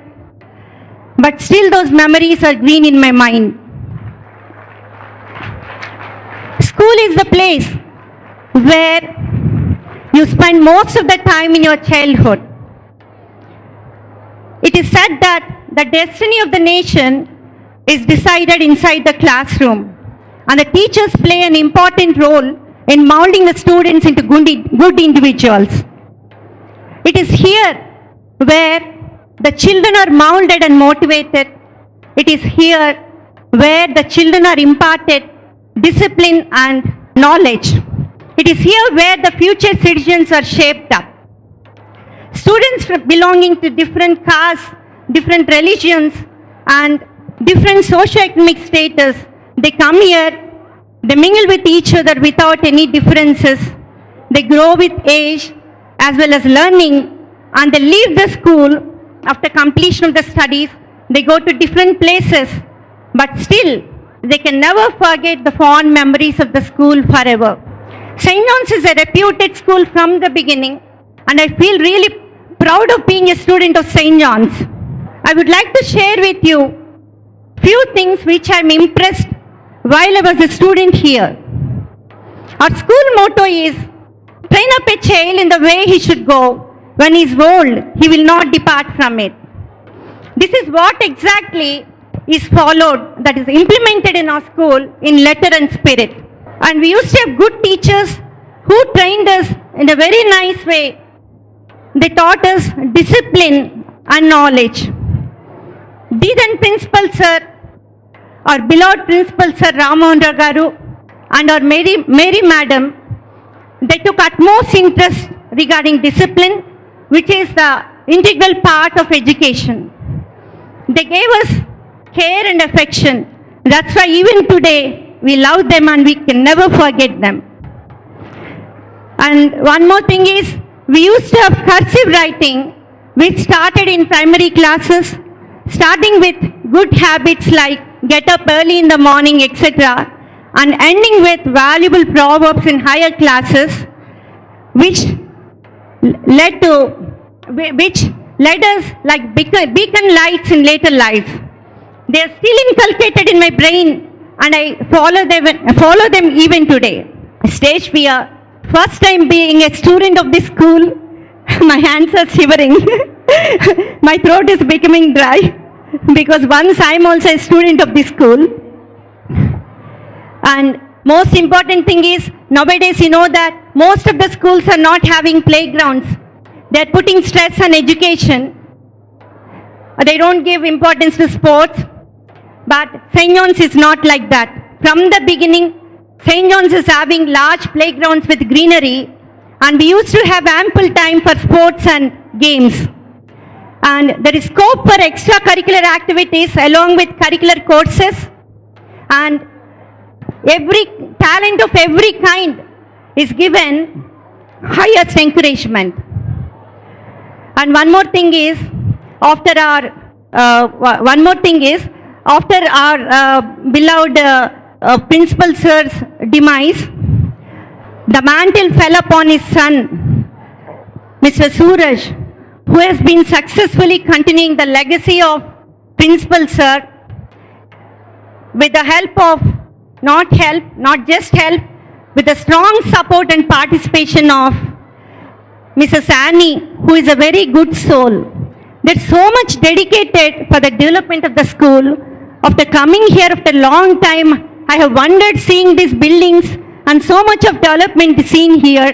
but still those memories are green in my mind. School is the place where you spend most of the time in your childhood. It is said that the destiny of the nation is decided inside the classroom, and the teachers play an important role in molding the students into good individuals. It is here where the children are molded and motivated. It is here where the children are imparted discipline and knowledge. It is here where the future citizens are shaped up. Students belonging to different castes, different religions and different socio-economic status, they come here, they mingle with each other without any differences. They grow with age as well as learning, and they leave the school after completion of the studies. They go to different places but still they can never forget the fond memories of the school forever. St. John's is a reputed school from the beginning, and I feel really proud of being a student of St. John's. I would like to share with you few things which I am impressed while I was a student here. Our school motto is, train up a child in the way he should go. When he is old, he will not depart from it. This is what exactly is followed, that is implemented in our school in letter and spirit. And we used to have good teachers who trained us in a very nice way. They taught us discipline and knowledge. The then principal sir, our beloved principal sir Ramohandra Garu, and our Mary madam, they took utmost interest regarding discipline, which is the integral part of education. They gave us care and affection. That's why even today we love them and we can never forget them. And one more thing is, we used to have cursive writing, which started in primary classes, starting with good habits like get up early in the morning, etc., and ending with valuable proverbs in higher classes, which led us like beacon lights in later life. They are still inculcated in my brain, and I follow them even today. Stage fear. First time being a student of this school, my hands are shivering. My throat is becoming dry because once I am also a student of this school. And most important thing is, nowadays you know that most of the schools are not having playgrounds. They are putting stress on education. They don't give importance to sports. But St. John's is not like that. From the beginning, St. John's is having large playgrounds with greenery, and we used to have ample time for sports and games. And there is scope for extracurricular activities along with curricular courses, and every talent of every kind is given highest encouragement. And one more thing is, after our beloved principal sir's demise, the mantle fell upon his son, Mr. Suraj, who has been successfully continuing the legacy of principal sir with the help of, not just help, with the strong support and participation of Mrs. Annie, who is a very good soul. They're so much dedicated for the development of the school. After coming here after a long time, I have wondered seeing these buildings and so much of development seen here.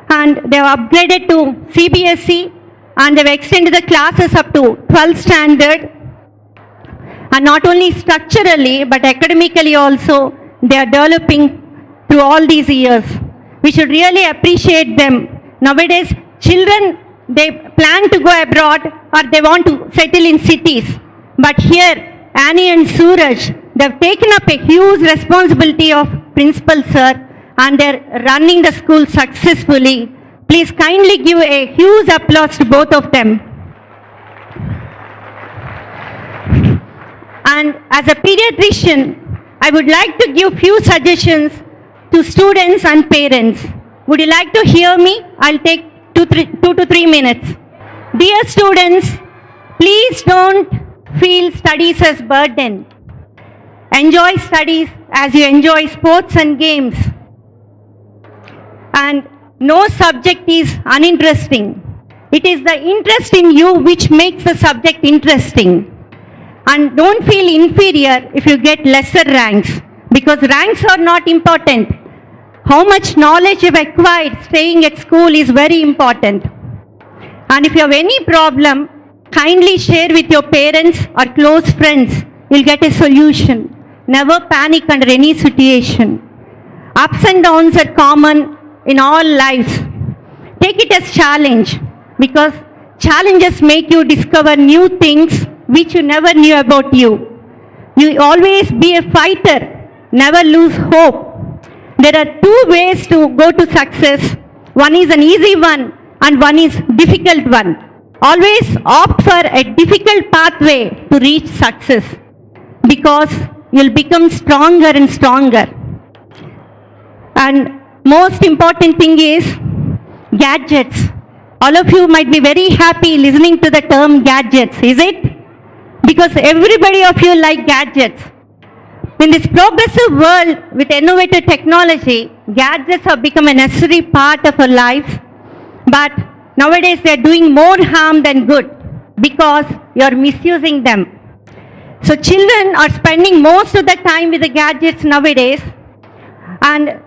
And they have upgraded to CBSE, and they have extended the classes up to 12th standard. And not only structurally but academically also, they are developing through all these years. We should really appreciate them. Nowadays, children, they plan to go abroad or they want to settle in cities. But here, Annie and Suraj, they have taken up a huge responsibility of principal sir, and they are running the school successfully. Please kindly give a huge applause to both of them. And as a pediatrician, I would like to give few suggestions to students and parents. Would you like to hear me? I'll take 2 to 3 minutes. Dear students, please don't feel studies as burden. Enjoy studies as you enjoy sports and games. And no subject is uninteresting. It is the interest in you which makes the subject interesting. And don't feel inferior if you get lesser ranks, because ranks are not important. How much knowledge you've acquired staying at school is very important. And if you have any problem, kindly share with your parents or close friends. You'll get a solution. Never panic under any situation. Ups and downs are common in all lives. Take it as challenge, because challenges make you discover new things which you never knew about you. You always be a fighter. Never lose hope. There are 2 ways to go to success. One is an easy one and one is difficult one. Always opt for a difficult pathway to reach success. because you'll become stronger and stronger. And most important thing is gadgets. All of you might be very happy listening to the term gadgets, is it? Because everybody of you like gadgets. In this progressive world with innovative technology, gadgets have become a necessary part of our lives, but nowadays they are doing more harm than good because you are misusing them. So children are spending most of the time with the gadgets nowadays, and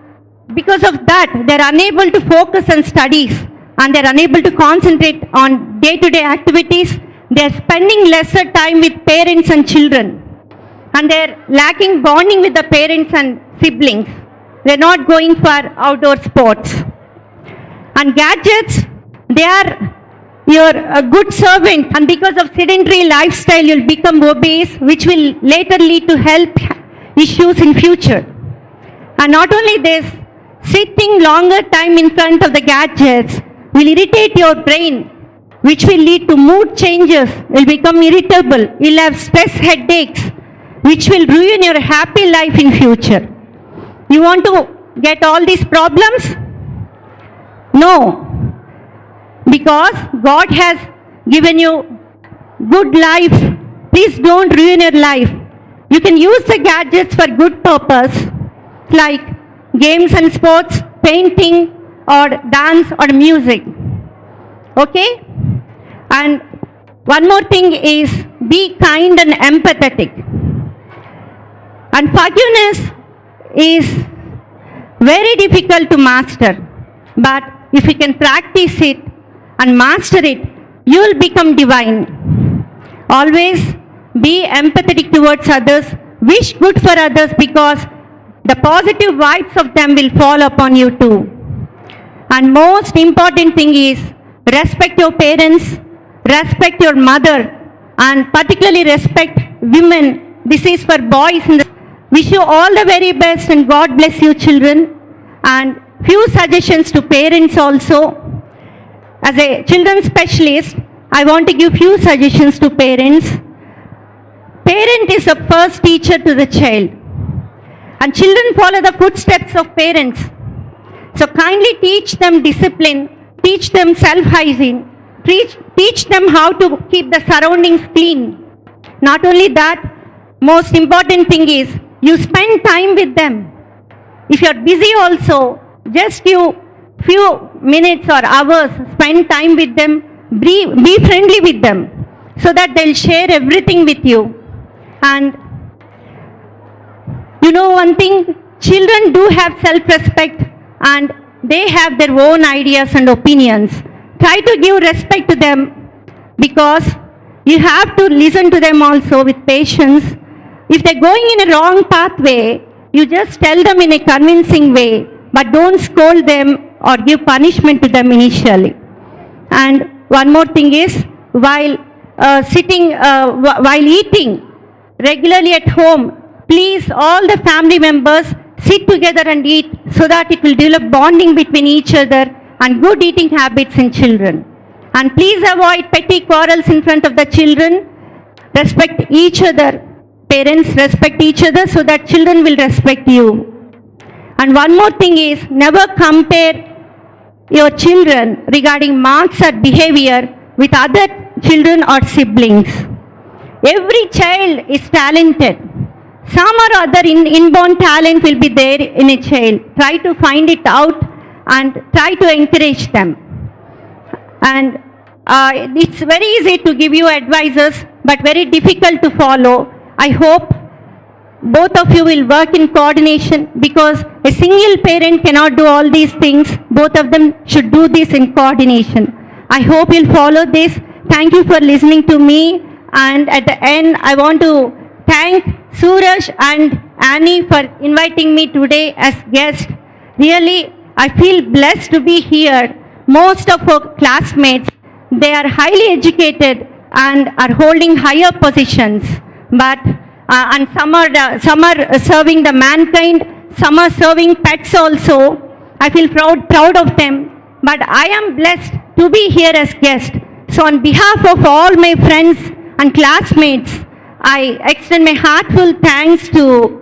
because of that they are unable to focus on studies and they are unable to concentrate on day-to-day activities. They are spending lesser time with parents and children, and they are lacking bonding with the parents and siblings. They are not going for outdoor sports. And gadgets, they are your a good servant, and because of sedentary lifestyle you'll become obese, which will later lead to health issues in future. And not only this, sitting longer time in front of the gadgets will irritate your brain, which will lead to mood changes. You'll become irritable, you'll have stress headaches, which will ruin your happy life in future. You want to get all these problems? No. Because God has given you good life. Please don't ruin your life. You can use the gadgets for good purpose, like games and sports, painting, or dance or music. Okay? And one more thing is be kind and empathetic. And forgiveness is very difficult to master, but if you can practice it and master it, you will become divine. Always be empathetic towards others, wish good for others, because the positive vibes of them will fall upon you too. And most important thing is respect your parents, respect your mother, and particularly respect women. This is for boys. Wish you all the very best and God bless you children. And few suggestions to parents also. As a children's specialist, I want to give few suggestions to parents. Parent is the first teacher to the child, and children follow the footsteps of parents. So kindly teach them discipline, teach them self-hygiene, teach them how to keep the surroundings clean. Not only that, most important thing is you spend time with them. If you are busy also, just you few minutes or hours, spend time with them, be friendly with them, so that they'll share everything with you. And you know one thing, children do have self-respect and they have their own ideas and opinions. Try to give respect to them, because you have to listen to them also with patience. If they're going in a wrong pathway, you just tell them in a convincing way, but don't scold them or give punishment to them initially. And one more thing is, while eating regularly at home, please all the family members sit together and eat, so that it will develop bonding between each other and good eating habits in children. And please avoid petty quarrels in front of the children. Respect each other. Parents respect each other, so that children will respect you. And one more thing is, never compare your children regarding marks or behavior with other children or siblings. Every child is talented. Some or other inborn talent will be there in a child. Try to find it out and try to encourage them. And it's very easy to give you advices, but very difficult to follow. I hope both of you will work in coordination, because a single parent cannot do all these things. Both of them should do this in coordination. I hope you'll follow this. Thank you for listening to me. And at the end, I want to thank Suraj and Annie for inviting me today as guest. Really, I feel blessed to be here. Most of our classmates, they are highly educated and are holding higher positions. But and some are serving the mankind, some are serving pets also. I feel proud of them. But I am blessed to be here as guest. So on behalf of all my friends and classmates, I extend my heartfelt thanks to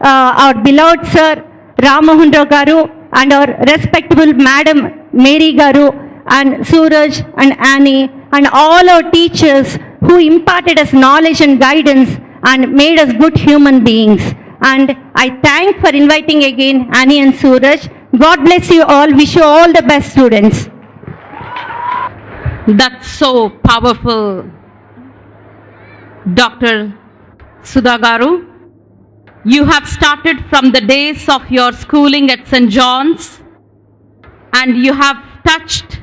our beloved Sir Ram Mohan Rao Garu and our respectable Madam Mary Garu and Suraj and Annie and all our teachers who imparted us knowledge and guidance and made us good human beings. And I thank for inviting again Annie and Suraj. God bless you all. Wish you all the best, students. That's so powerful, Dr. Sudhagaru. You have started from the days of your schooling at St. John's, and you have touched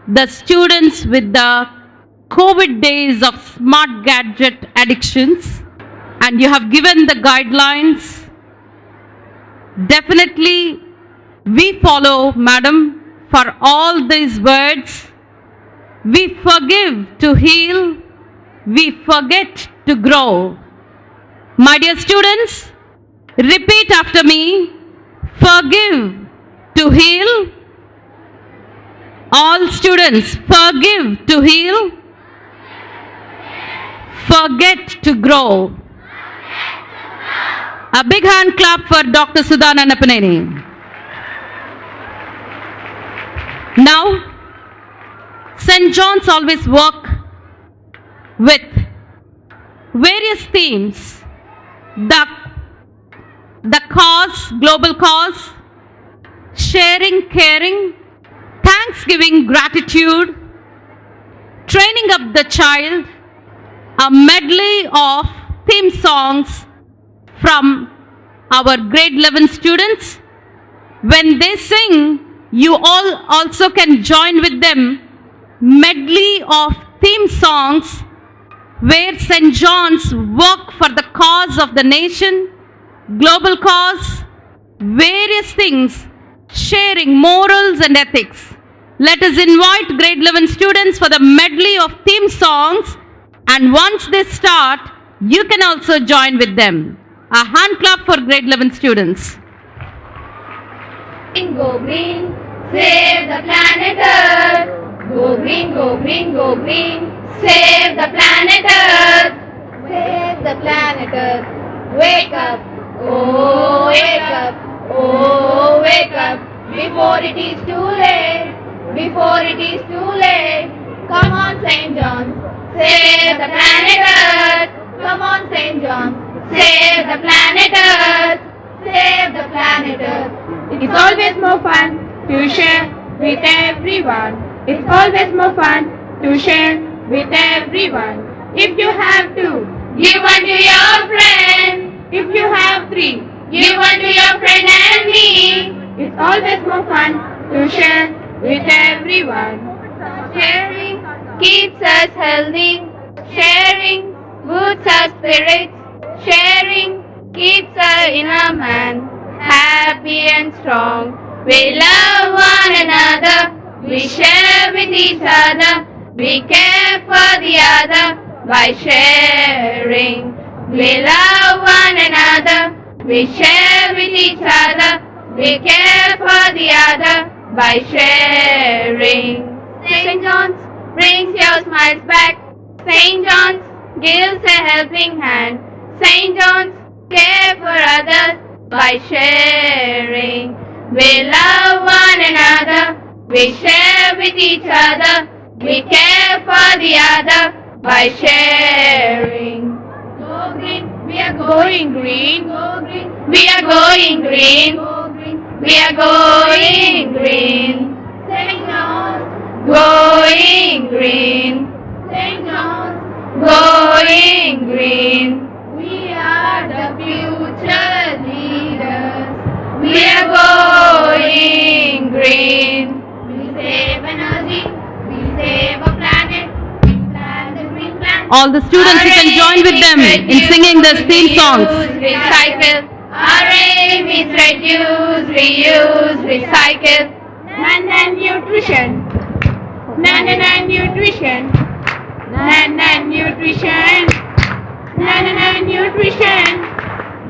the students with the COVID days of smart gadget addictions, and you have given the guidelines. Definitely, we follow, Madam, for all these words. We forgive to heal, we forget to grow. My dear students, repeat after me. Forgive to heal. All students, forgive to heal. Forget to grow. A big hand clap for Dr. Sudhana Napaneni. Now, St. John's always work with various themes. The cause, global cause, sharing, caring, thanksgiving, gratitude, training up the child, a medley of theme songs from our grade 11 students. When they sing, you all also can join with them. Medley of theme songs where St. John's work for the cause of the nation, global cause, various things, sharing morals and ethics. Let us invite grade 11 students for the medley of theme songs, and once they start, you can also join with them. A hand clap for grade 11 students. Go green, save the planet Earth. Go green, go green, go green. Save the planet Earth. Save the planet Earth. Wake up, oh wake up, oh wake up. Before it is too late, before it is too late. Come on St. John, save the planet Earth. Come on St. John, save the planet Earth. Save the planet Earth. It's always more fun to share with everyone. It's always more fun to share with everyone. If you have two, give one to your friend. If you have three, give one to your friend and me. It's always more fun to share with everyone. Sharing keeps us healthy. Sharing boosts our spirits. Sharing keeps our inner man happy and strong. We love one another. We share with each other. We care for the other by sharing. We love one another. We share with each other. We care for the other by sharing. St. John's brings your smiles back. St. John's gives a helping hand. St. John's care for others by sharing. We love one another. We share with each other. We care for the other by sharing. Go green, we are going green. Go green, we are going green. Go green, we are going green. St. John's, going green. St. John's, going green. We are the future leaders. We are going green. We save energy. We save a planet. We plant the green plant. All the students, you can join with them in singing the theme songs. Recycle. Our aim is reduce, reuse, recycle. Nan nutrition. Nan nutrition. Nan nutrition. Nan nutrition.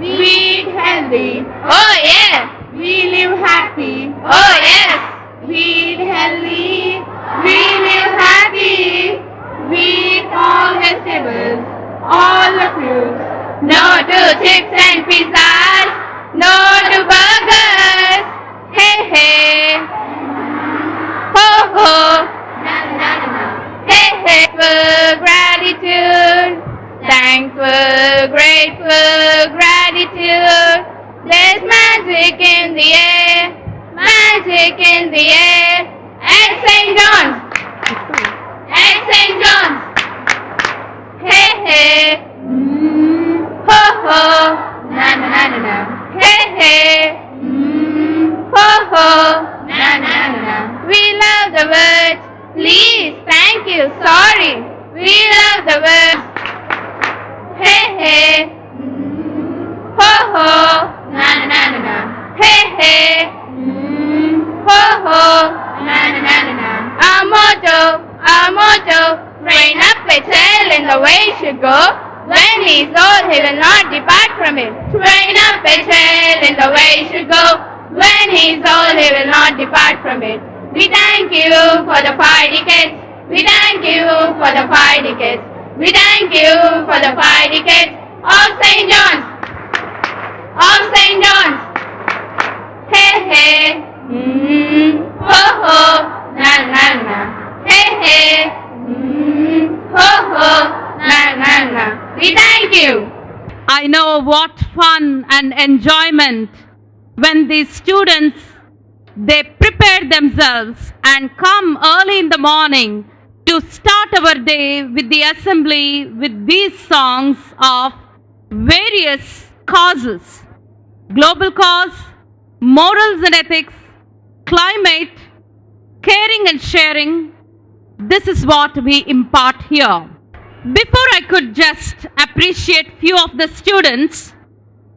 We eat healthy. Oh yeah. We live happy. Oh yes. We eat healthy. We live happy. We eat all vegetables. All There's magic in the air, magic in the air. At St. John's, at St. John's. Hey hey, ho ho, na na na na na. Hey hey, ho ho, na na na na. We love the words. Please, thank you, sorry. We love the words. Hey hey, ho ho, na na na na na. Hey hey, ho ho, na na na na na. Our motto, train up a child in the way he should go. When he is old, he will not depart from it. Train up a child in the way he should go. When he is old, he will not depart from it. We thank you for the 5 decades. We thank you for the 5 decades. We thank you for the 5 decades of St. John's. Of St. John's. Hey hey, ho ho, na na na. Hey hey, ho ho, na na na. We thank you. I know what fun and enjoyment when these students, they prepare themselves and come early in the morning to start our day with the assembly with these songs of various causes: global cause, morals and ethics, climate, caring and sharing. This is what we impart here. Before I could just appreciate few of the students,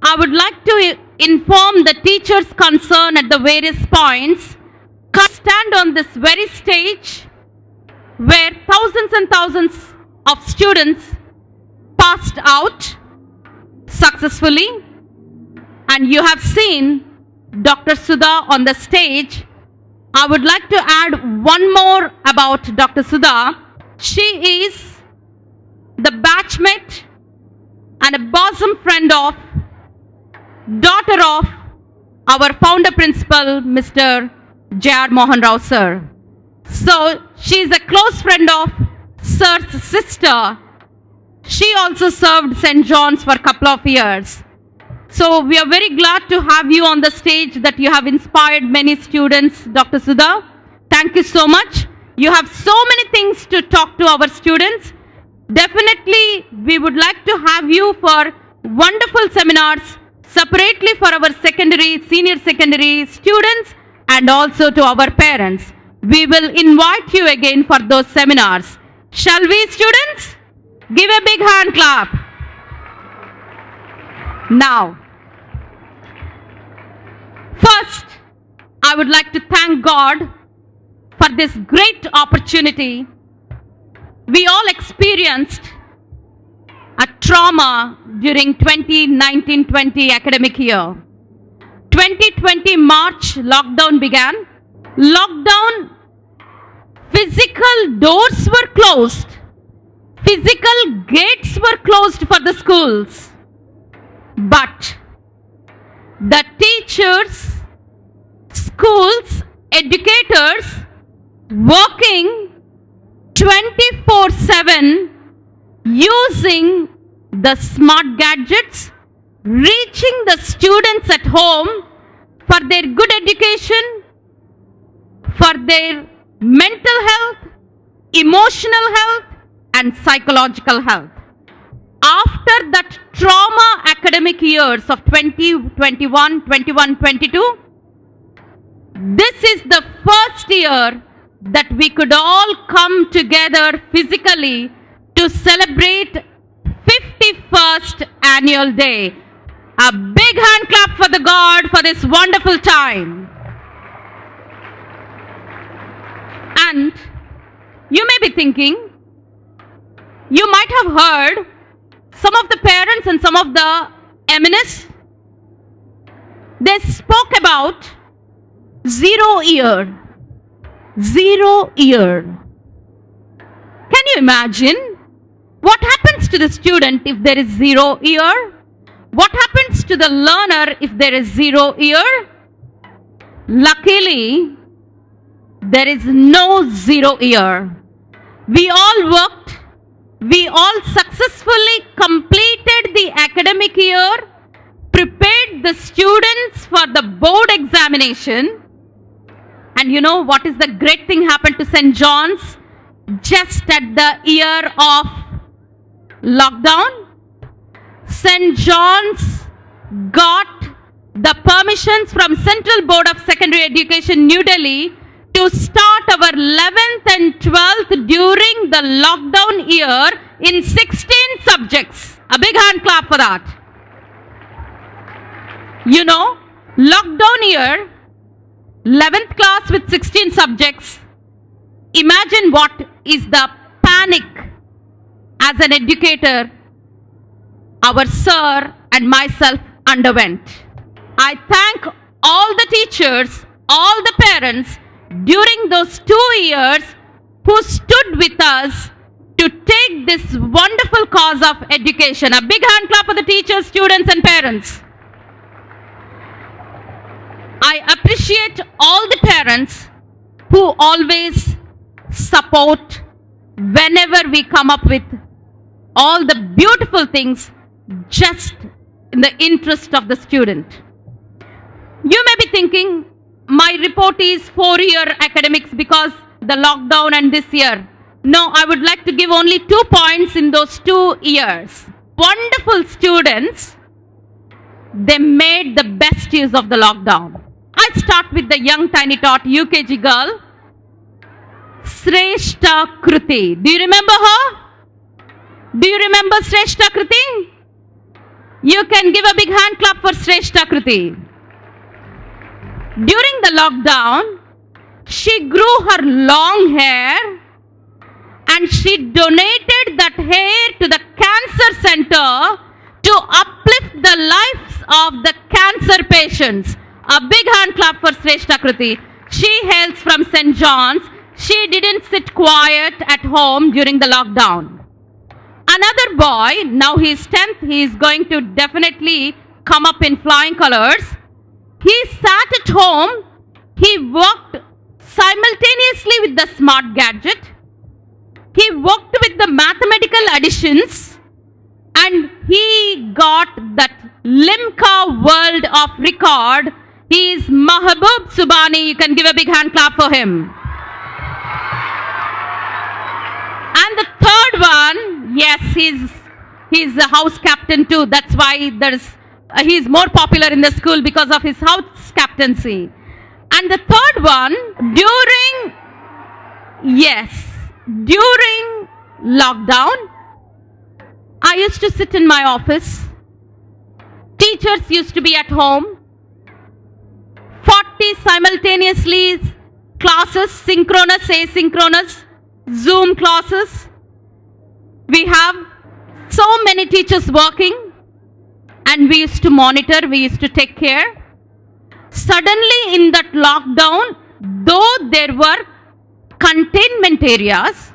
I would like to inform the teachers concerned at the various points stand on this very stage where thousands and thousands of students passed out successfully, and you have seen Dr. Sudha on the stage. I would like to add one more about Dr. Sudha. She is the batchmate and a bosom friend of, daughter of our founder principal, Mr. J.R. Mohan Rao sir. So she is a close friend of sir's sister. She also served St. John's for a couple of years. So we are very glad to have you on the stage, that you have inspired many students, Dr. Sudha. Thank you so much. You have so many things to talk to our students. Definitely, we would like to have you for wonderful seminars separately for our secondary, senior secondary students and also to our parents. We will invite you again for those seminars. Shall we, students? Give a big hand clap. Now, first, I would like to thank God for this great opportunity. We all experienced a trauma during 2019-20 academic year. 2020 March, lockdown began. Lockdown, physical doors were closed. Physical gates were closed for the schools. But the teachers, schools, educators working 24/7 using the smart gadgets, reaching the students at home for their good education, for their mental health, emotional health and psychological health. After that trauma academic years of 2021, 21-22, this is the first year that we could all come together physically to celebrate 51st annual day. A big hand clap for the God for this wonderful time. And you may be thinking, you might have heard some of the parents and some of the eminence, they spoke about 0 year. 0 year. Can you imagine what happens to the student if there is 0 year? What happens to the learner if there is 0 year? Luckily, there is no 0 year. We all worked. We all successfully completed the academic year prepared the students for the board examination. And you know what is the great thing happened to St. John's just at the year of lockdown? St. John's got the permissions from Central Board of Secondary Education, New Delhi, to start our 11th and 12th during the lockdown year in 16 subjects. A big hand clap for that. You know, lockdown year, 11th class with 16 subjects. Imagine what is the panic as an educator our sir and myself underwent. I thank all the teachers, all the parents during those 2 years who stood with us to take this wonderful cause of education. A big hand clap for the teachers, students and parents. I appreciate all the parents who always support whenever we come up with all the beautiful things just in the interest of the student. You may be thinking, my report is 4-year academics because the lockdown and this year. No, I would like to give only 2 points in those 2 years. Wonderful students, they made the best use of the lockdown. I start with the young tiny tot UKG girl, Shrestha Kruti. Do you remember her? Do you remember Shrestha Kruti? You can give a big hand clap for Shrestha Kruti. During the lockdown, she grew her long hair and she donated that hair to the cancer center to uplift the lives of the cancer patients. A big hand clap for Shrestha Kruti. She hails from St. John's. She didn't sit quiet at home during the lockdown. Another boy, now he's 10th, he is going to definitely come up in flying colors. He sat at home, he worked simultaneously with the smart gadget, he worked with the mathematical additions, and he got that Limca World of Record. He is Mahabub Subani. You can give a big hand clap for him. And the third one, yes, he's a house captain too. That's why he's more popular in the school because of his house captaincy. And the third one, during lockdown, I used to sit in my office. Teachers used to be at home. 40 simultaneously classes, synchronous, asynchronous, Zoom classes. We have so many teachers working and we used to monitor, we used to take care. Suddenly in that lockdown, though there were containment areas,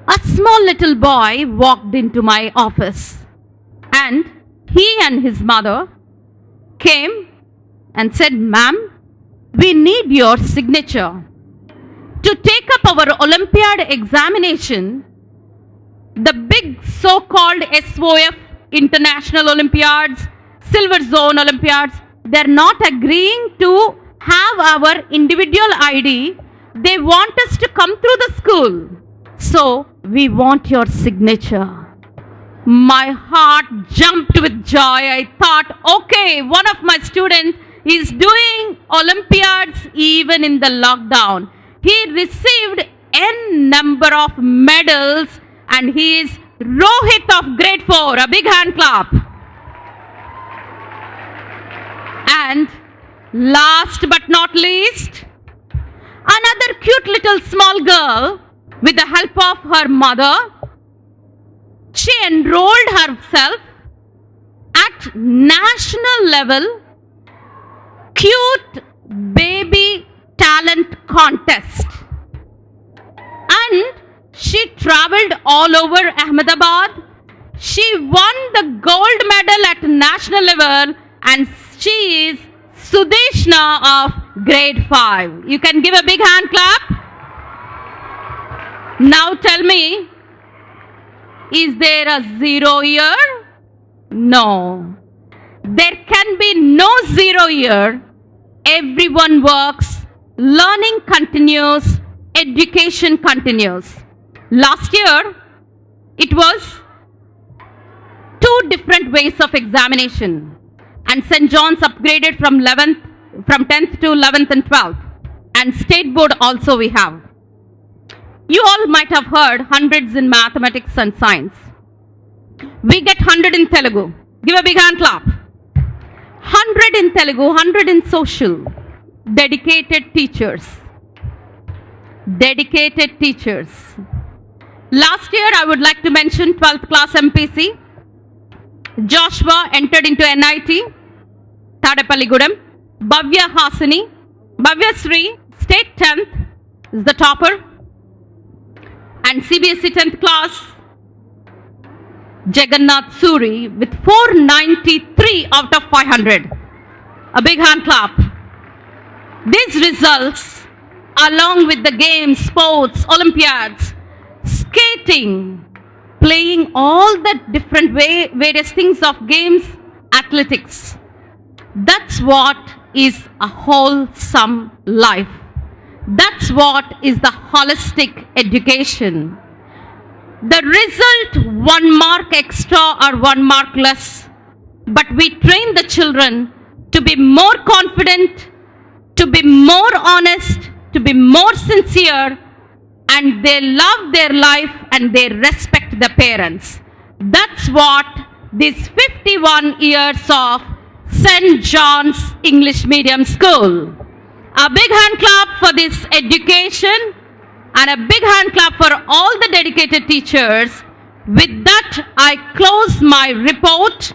a small little boy walked into my office and he and his mother came and said, "Ma'am, we need your signature to take up our Olympiad examination, the big so-called SOF, International Olympiads, Silver Zone Olympiads. They're not agreeing to have our individual ID. They want us to come through the school. So, we want your signature." My heart jumped with joy. I thought, okay, one of my students is doing Olympiads even in the lockdown. He received n number of medals and he is Rohit of grade 4. A big hand clap. And last but not least, another cute little small girl, with the help of her mother, she enrolled herself at national level cute baby talent contest. And she traveled all over Ahmedabad. She won the gold medal at national level and she is Sudeshna of grade 5. You can give a big hand clap. Now tell me, is there a 0 year? No. There can be no zero year. Everyone works, learning continues, education continues. Last year, it was two different ways of examination, and St. John's upgraded from 10th to 11th and 12th, and state board also we have. You all might have heard hundreds in mathematics and science. We get 100 in Telugu. Give a big hand clap. 100 in Telugu, 100 in social. Dedicated teachers. Dedicated teachers. Last year, I would like to mention 12th class MPC. Joshua entered into NIT, Tadapalligudem. Bhavya Hasini, Bhavya Sri, state 10th, is the topper. And CBSE 10th class, Jagannath Suri with 493 out of 500. A big hand clap. These results, along with the games, sports, Olympiads, skating, playing all the different various things of games, athletics. That's what is a wholesome life. That's what is the holistic education. The result, 1 mark extra or 1 mark less, but we train the children to be more confident, to be more honest, to be more sincere, and they love their life and they respect the parents. That's what these 51 years of St. John's English Medium School. A big hand clap for this education and a big hand clap for all the dedicated teachers. With that, I close my report,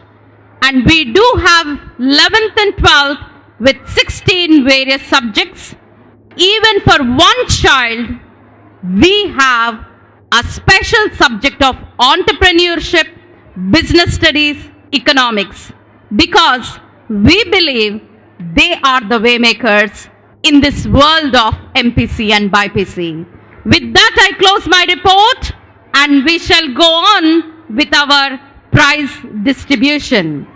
and we do have 11th and 12th with 16 various subjects. Even for one child, we have a special subject of entrepreneurship, business studies, economics, because we believe they are the waymakers in this world of MPC and BIPC. With that, I close my report, and we shall go on with our prize distribution.